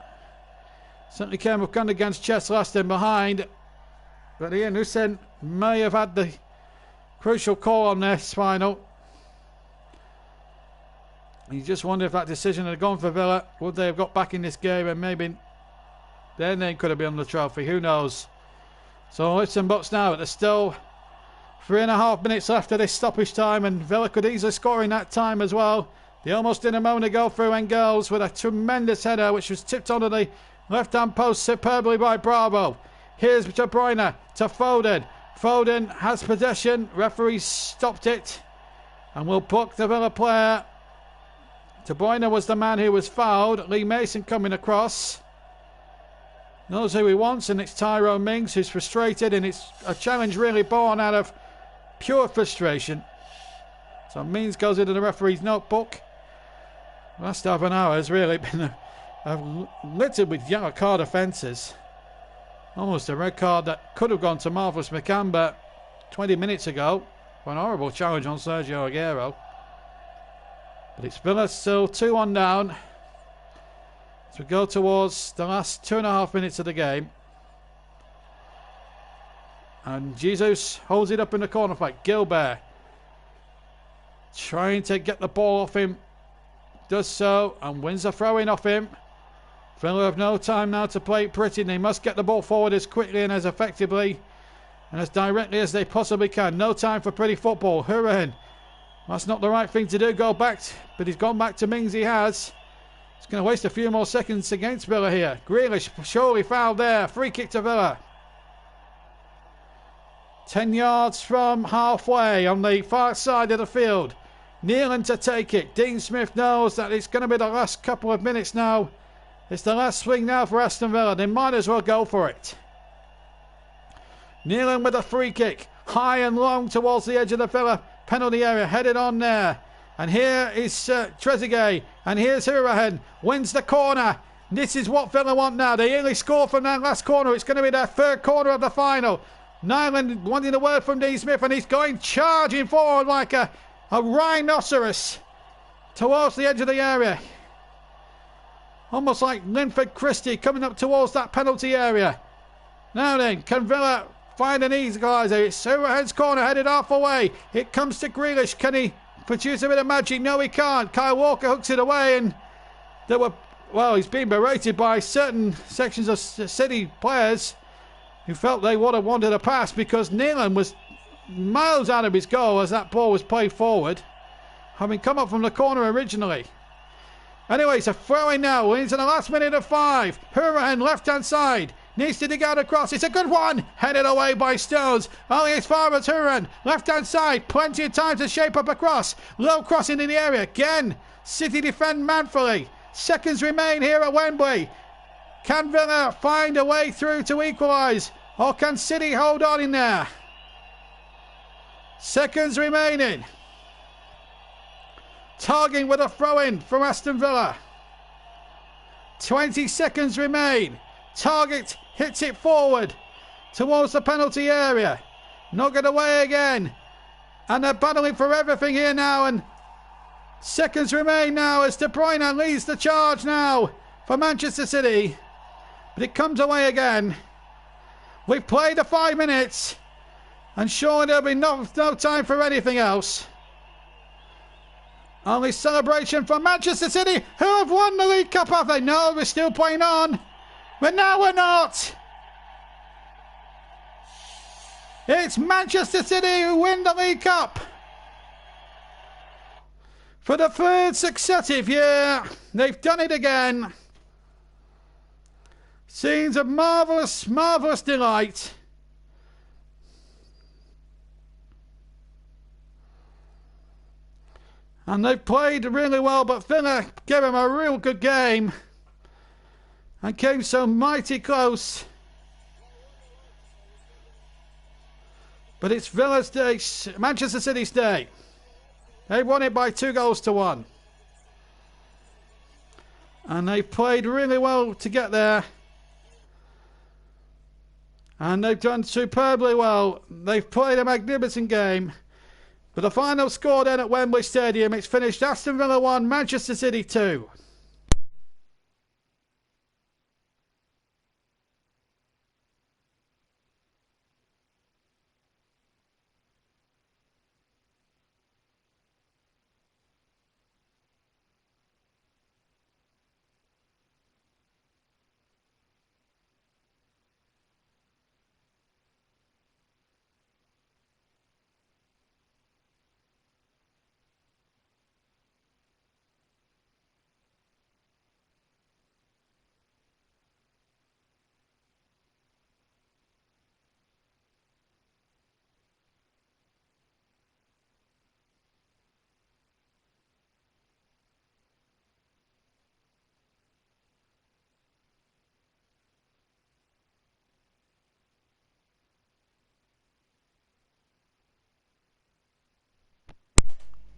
Certainly came up against Chess last in behind. But Ian Hussein may have had the crucial call on this final. You just wonder if that decision had gone for Villa. Would they have got back in this game and maybe their name could have been on the trophy? Who knows? So it's and buts now. There's still 3.5 minutes left of this stoppage time, and Villa could easily score in that time as well. They almost did a moment ago through Engels with a tremendous header which was tipped onto the left-hand post superbly by Bravo. Here's De Bruyne to Foden. Foden has possession. Referee stopped it and will book the Villa player. De Bruyne was the man who was fouled. Lee Mason coming across. Knows who he wants, and it's Tyrone Mings who's frustrated, and it's a challenge really born out of pure frustration. So Mings goes into the referee's notebook. Last half an hour has really been littered with yellow card offences. Almost a red card that could have gone to Marvellous McCamba 20 minutes ago for an horrible challenge on Sergio Aguero. But it's Villa still 2-1 down as we go towards the last 2.5 minutes of the game. And Jesus holds it up in the corner flag. Gilbert trying to get the ball off him. Does so and wins the throw-in off him. Villa have no time now to play it pretty. They must get the ball forward as quickly and as effectively and as directly as they possibly can. No time for pretty football. Hurren. That's not the right thing to do. Go back. But he's gone back to Mings. He has. He's going to waste a few more seconds against Villa here. Grealish surely fouled there. Free kick to Villa. 10 yards from halfway on the far side of the field. Nealon to take it. Dean Smith knows that it's going to be the last couple of minutes now. It's the last swing now for Aston Villa. They might as well go for it. Nealon with a free kick. High and long towards the edge of the Villa penalty area. Headed on there. And here is Trezeguet. And here's Hurahan. Wins the corner. This is what Villa want now. They only score from that last corner. It's going to be their third corner of the final. Nyland wanting a word from Dean Smith. And he's going charging forward like a rhinoceros towards the edge of the area. Almost like Linford Christie coming up towards that penalty area. Now then, can Villa find an equaliser? It's Hurahan's corner headed half away. It comes to Grealish. Can he produce a bit of magic? No, he can't. Kyle Walker hooks it away, and he's being berated by certain sections of City players who felt they would have wanted a pass because Nealon was miles out of his goal as that ball was played forward, having come up from the corner originally. Anyway, it's a throw-in now into the last minute of 5. Hurahan left-hand side. Needs to dig out across. It's a good one. Headed away by Stones. Only as far as Hurahan. Left-hand side. Plenty of time to shape up a cross. Low crossing in the area. Again, City defend manfully. Seconds remain here at Wembley. Can Villa find a way through to equalise? Or can City hold on in there? Seconds remaining. Targeting with a throw-in from Aston Villa. 20 seconds remain. Target hits it forward towards the penalty area. Knock it away again. And they're battling for everything here now. And seconds remain now as De Bruyne leads the charge now for Manchester City. But it comes away again. We've played the 5 minutes. And surely there'll be no time for anything else. Only celebration for Manchester City, who have won the League Cup, have they? No, we're still playing on. But now we're not. It's Manchester City who win the League Cup. For the third successive year, they've done it again. Scenes of marvellous, marvellous delight. And they've played really well, but Villa gave them a real good game. And came so mighty close. But it's Villa's day, Manchester City's day. They won it by 2-1. And they played really well to get there. And they've done superbly well. They've played a magnificent game. But the final score then at Wembley Stadium, it's finished Aston Villa 1, Manchester City 2.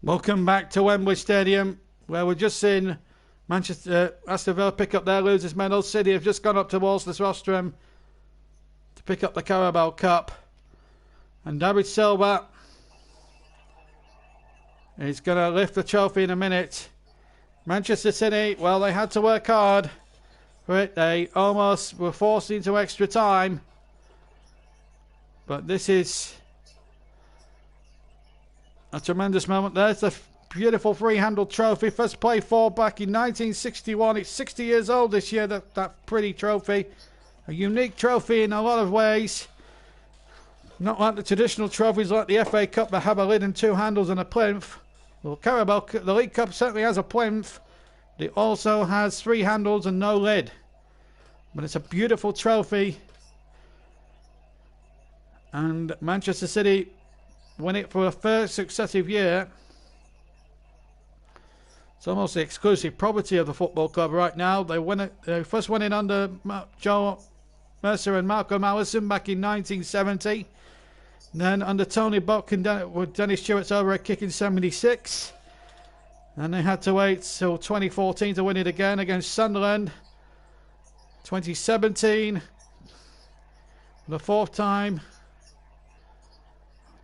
Welcome back to Wembley Stadium, where we're just seeing Aston Villa pick up their losers medal. City have just gone up towards the rostrum to pick up the Carabao Cup. And David Silva is going to lift the trophy in a minute. Manchester City, well, they had to work hard for it. They almost were forced into extra time. But this is a tremendous moment. There's the beautiful three-handled trophy. First played for back in 1961. It's 60 years old this year, that pretty trophy. A unique trophy in a lot of ways. Not like the traditional trophies like the FA Cup that have a lid and two handles and a plinth. Well, Carabao, the League Cup certainly has a plinth. It also has three handles and no lid. But it's a beautiful trophy. And Manchester City win it for a third successive year. It's almost the exclusive property of the football club right now. They won it. They first won it under Joe Mercer and Malcolm Allison back in 1970. Then under Tony Buck and Dennis Stewart's over a kick in 76. And they had to wait till 2014 to win it again against Sunderland. 2017, for the fourth time.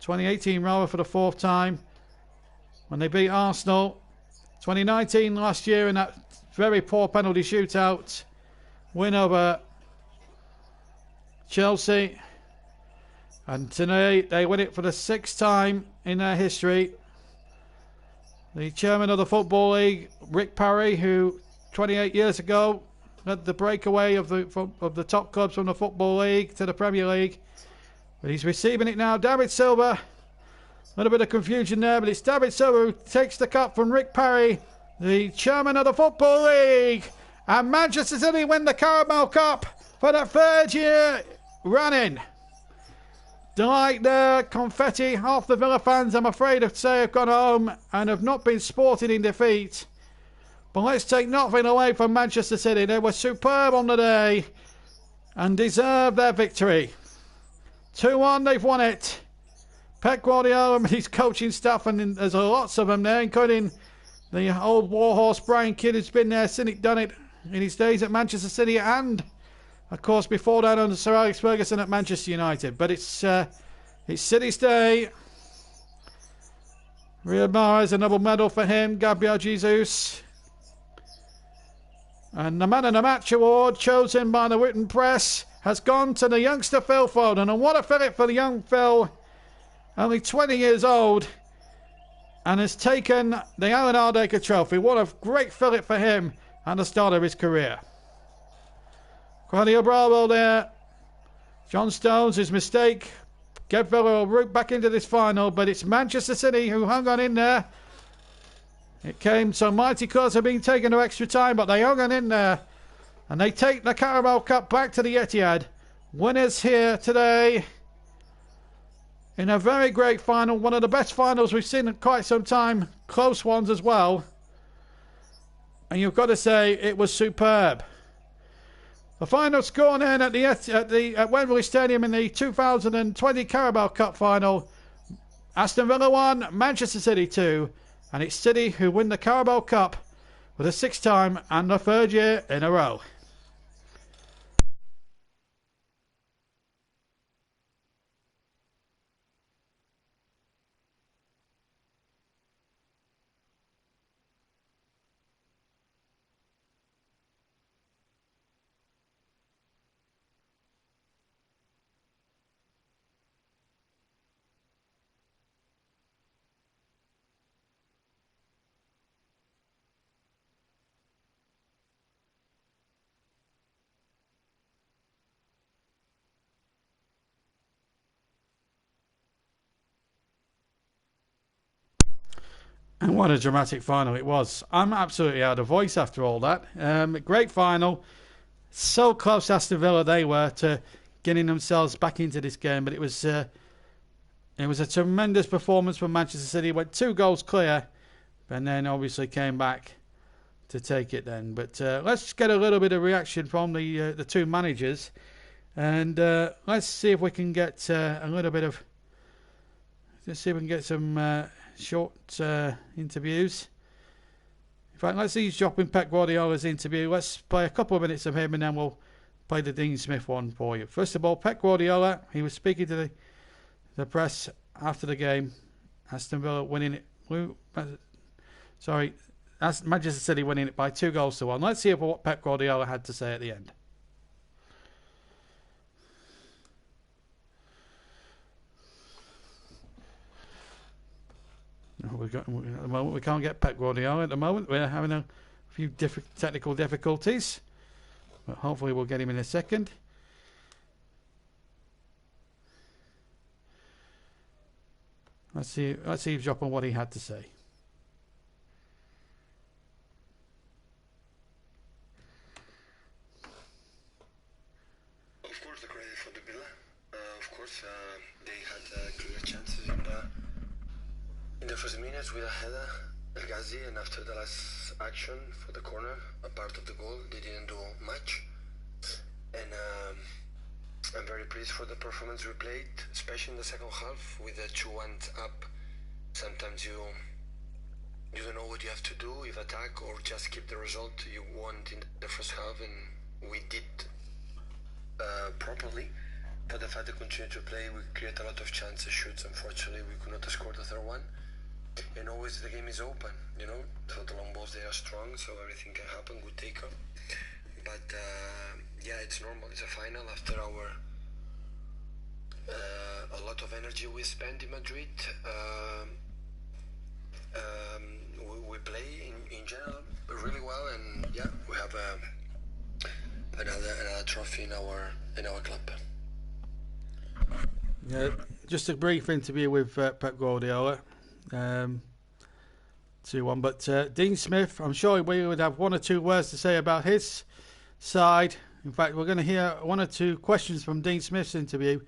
2018 rather, for the fourth time, when they beat Arsenal. 2019 last year in that very poor penalty shootout win over Chelsea. And tonight they win it for the sixth time in their history. The chairman of the Football League, Rick Parry, who 28 years ago led the breakaway of the top clubs from the Football League to the Premier League. But he's receiving it now. David Silva. A little bit of confusion there, but it's David Silva who takes the cup from Rick Parry, the chairman of the Football League. And Manchester City win the Carabao Cup for the third year running. Delight there, confetti. Half the Villa fans, I'm afraid to say, have gone home and have not been sported in defeat. But let's take nothing away from Manchester City. They were superb on the day and deserve their victory. 2-1, they've won it. Pep Guardiola and his coaching staff, and there's lots of them there, including the old warhorse Brian Kidd, who's been there, seen it, done it in his days at Manchester City and of course, before that under Sir Alex Ferguson at Manchester United. But it's City's day. Riyad Mahrez, another medal for him. Gabriel Jesus. And the Man of the Match award, chosen by the written press, has gone to the youngster Phil Foden. And what a fillip for the young Phil, only 20 years old, and has taken the Alan Aldaker Trophy. What a great fillip for him at the start of his career. Claudio Bravo there. John Stones, his mistake. Gave Villa a route back into this final, but it's Manchester City who hung on in there. It came so mighty close of being taken to extra time, but they hung on in there. And they take the Carabao Cup back to the Etihad. Winners here today in a very great final. One of the best finals we've seen in quite some time. Close ones as well. And you've got to say it was superb. The final score then at Wembley Stadium in the 2020 Carabao Cup final. Aston Villa 1, Manchester City 2. And it's City who win the Carabao Cup for the 6th time and the 3rd year in a row. And what a dramatic final it was. I'm absolutely out of voice after all that. Great final. So close, Aston Villa, they were, to getting themselves back into this game. But it was a tremendous performance from Manchester City. Went 2 goals clear, and then obviously came back to take it then. But let's get a little bit of reaction from the two managers. And let's see if we can get a little bit of... Let's see if we can get some... short interviews. In fact, let's eavesdrop in Pep Guardiola's interview. Let's play a couple of minutes of him and then we'll play the Dean Smith one for you. First of all, Pep Guardiola, he was speaking to the press after the game. Aston Villa winning it. Manchester City winning it by 2-1. Let's see what Pep Guardiola had to say at the end. At the moment, we can't get Pep Guardiola. At the moment, we're having a few technical difficulties, but hopefully we'll get him in a second. Let's eavesdrop on what he had to say. Of course, the credit for the Villa. Of course, they had clear chances in the first minutes with a header, El Ghazi, and after the last action for the corner, a part of the goal, they didn't do much. And I'm very pleased for the performance we played, especially in the second half with the 2-1 up. Sometimes you don't know what you have to do, if attack or just keep the result you want in the first half, and we did properly. But the fact that we continue to play, we create a lot of chances, shoots. Unfortunately, we could not score the third one. And always the game is open, so the long balls, they are strong, so everything can happen, good taker. But yeah, it's normal, it's a final after a lot of energy we spent in Madrid. We play in general really well, and yeah, we have another trophy in our club. Yeah, just a brief interview with Pep Guardiola. 2-1, but Dean Smith, I'm sure we would have 1 or 2 words to say about his side. In fact, we're going to hear 1 or 2 questions from Dean Smith's interview.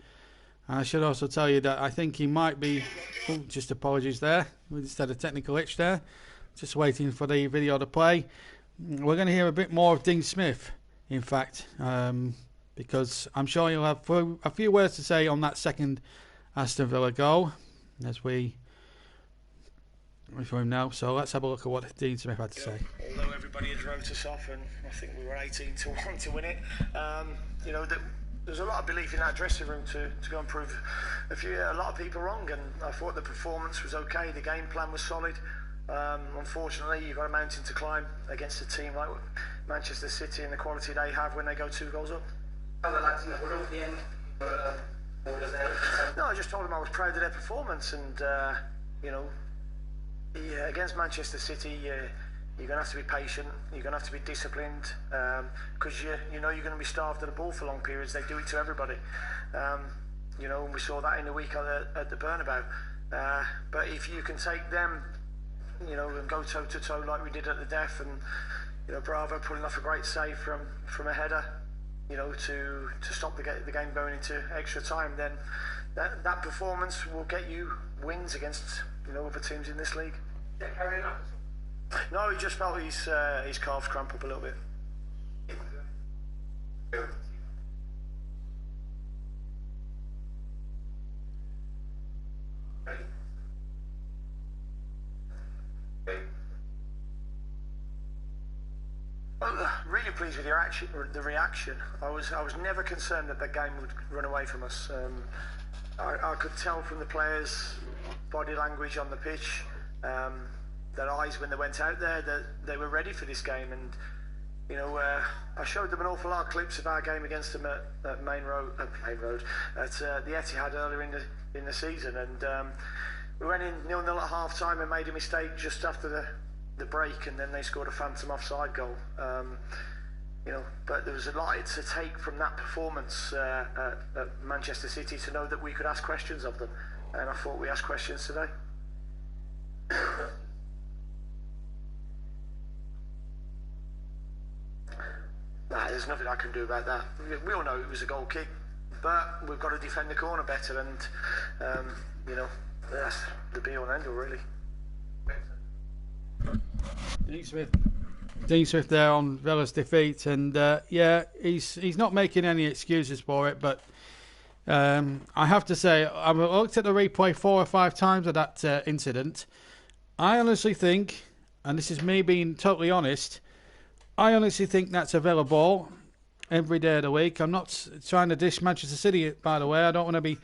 And I should also tell you that I think he might be... Oh, just apologies there. We just had a technical itch there. Just waiting for the video to play. We're going to hear a bit more of Dean Smith, in fact, because I'm sure you'll have a few words to say on that second Aston Villa goal as we for him now. So let's have a look at what Dean Smith had to say. Although everybody had wrote us off, and I think we were 18-1 to win it, there's a lot of belief in that dressing room to go and prove a lot of people wrong. And I thought the performance was okay, the game plan was solid. Unfortunately, you've got a mountain to climb against a team like Manchester City and the quality they have when they go 2 goals up. No, I just told them I was proud of their performance, and against Manchester City, you're going to have to be patient. You're going to have to be disciplined, because you're going to be starved of the ball for long periods. They do it to everybody. And we saw that in the week at the Bernabeu. But if you can take them, and go toe to toe like we did at the Def, and Bravo pulling off a great save from a header, to stop the game going into extra time, then that performance will get you wins against other teams in this league. Yeah, carrying up. No, he just felt his calves cramp up a little bit. Really pleased with the reaction. I was never concerned that the game would run away from us. I could tell from the players' body language on the pitch, their eyes when they went out there, that they were ready for this game. And I showed them an awful lot of clips of our game against them at Main Road at the Etihad earlier in the season, and we went in 0-0 at half time and made a mistake just after the break, and then they scored a phantom offside goal. But there was a lot to take from that performance at Manchester City to know that we could ask questions of them, and I thought we asked questions today. There's nothing I can do about that. We all know it was a goal kick, but we've got to defend the corner better, and that's the be-all and end-all, really. Dean Smith there on Villa's defeat, and he's not making any excuses for it, but I have to say, I've looked at the replay 4 or 5 times of that incident. I honestly think, and this is me being totally honest, I honestly think that's a Villa ball every day of the week. I'm not trying to dish Manchester City, by the way. I don't want to be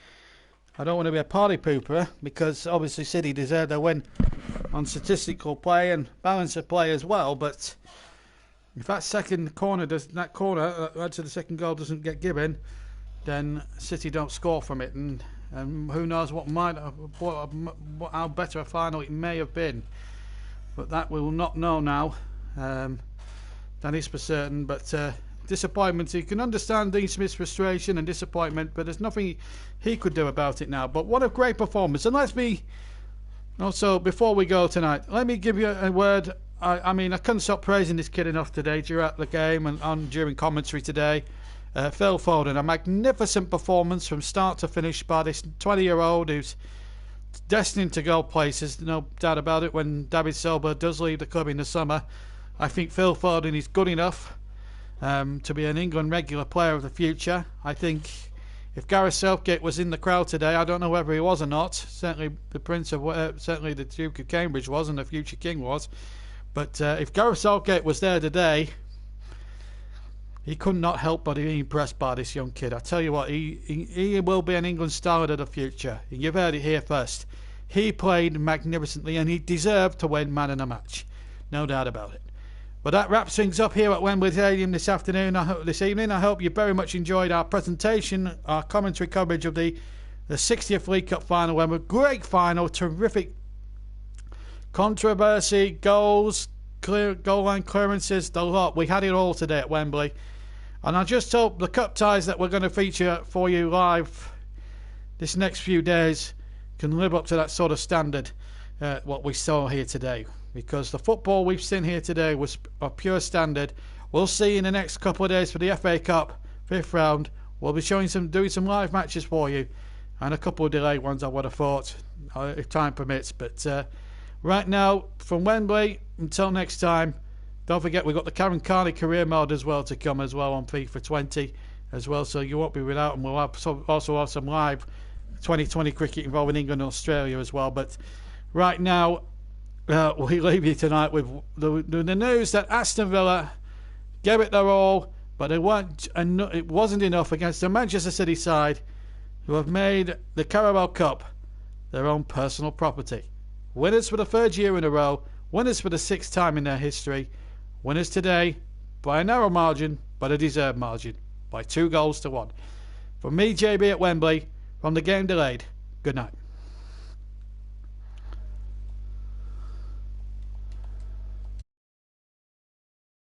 a party pooper, because obviously City deserve their win on statistical play and balance of play as well. But if that second corner to the second goal doesn't get given, then City don't score from it, and who knows how better a final it may have been. But that we will not know now. That is for certain. But disappointment. You can understand Dean Smith's frustration and disappointment, but there's nothing he could do about it now. But what a great performance. And let's be also, before we go tonight, let me give you a word. I mean, I couldn't stop praising this kid enough today throughout the game and during commentary today. Phil Foden, a magnificent performance from start to finish by this 20-year-old who's destined to go places, no doubt about it, when David Silva does leave the club in the summer. I think Phil Foden is good enough to be an England regular player of the future. I think if Gareth Southgate was in the crowd today, I don't know whether he was or not. Certainly the Duke of Cambridge was, and the future King was. But if Gareth Southgate was there today, he could not help but be impressed by this young kid. I tell you what, he will be an England star of the future. You've heard it here first. He played magnificently, and he deserved to win man of the match. No doubt about it. But that wraps things up here at Wembley Stadium this evening. I hope you very much enjoyed our presentation, our commentary coverage of the 60th League Cup final. Wembley, great final, terrific controversy, goals, goal line clearances, the lot. We had it all today at Wembley. And I just hope the cup ties that we're going to feature for you live this next few days can live up to that sort of standard, what we saw here today. Because the football we've seen here today was of pure standard. We'll see in the next couple of days for the FA Cup 5th round. We'll be doing some live matches for you, and a couple of delayed ones I would have thought, if time permits. But right now, from Wembley, until next time, don't forget we've got the Karen Carney career mode as well to come as well on FIFA 20 as well, so you won't be without, and we'll also have some live 2020 cricket involving England and Australia as well. But right now, we leave you tonight with the news that Aston Villa gave it their all, but it wasn't enough against the Manchester City side, who have made the Carabao Cup their own personal property. Winners for the third year in a row, winners for the sixth time in their history, winners today by a narrow margin, but a deserved margin, by 2-1. From me, JB at Wembley, from the Game Delayed, good night.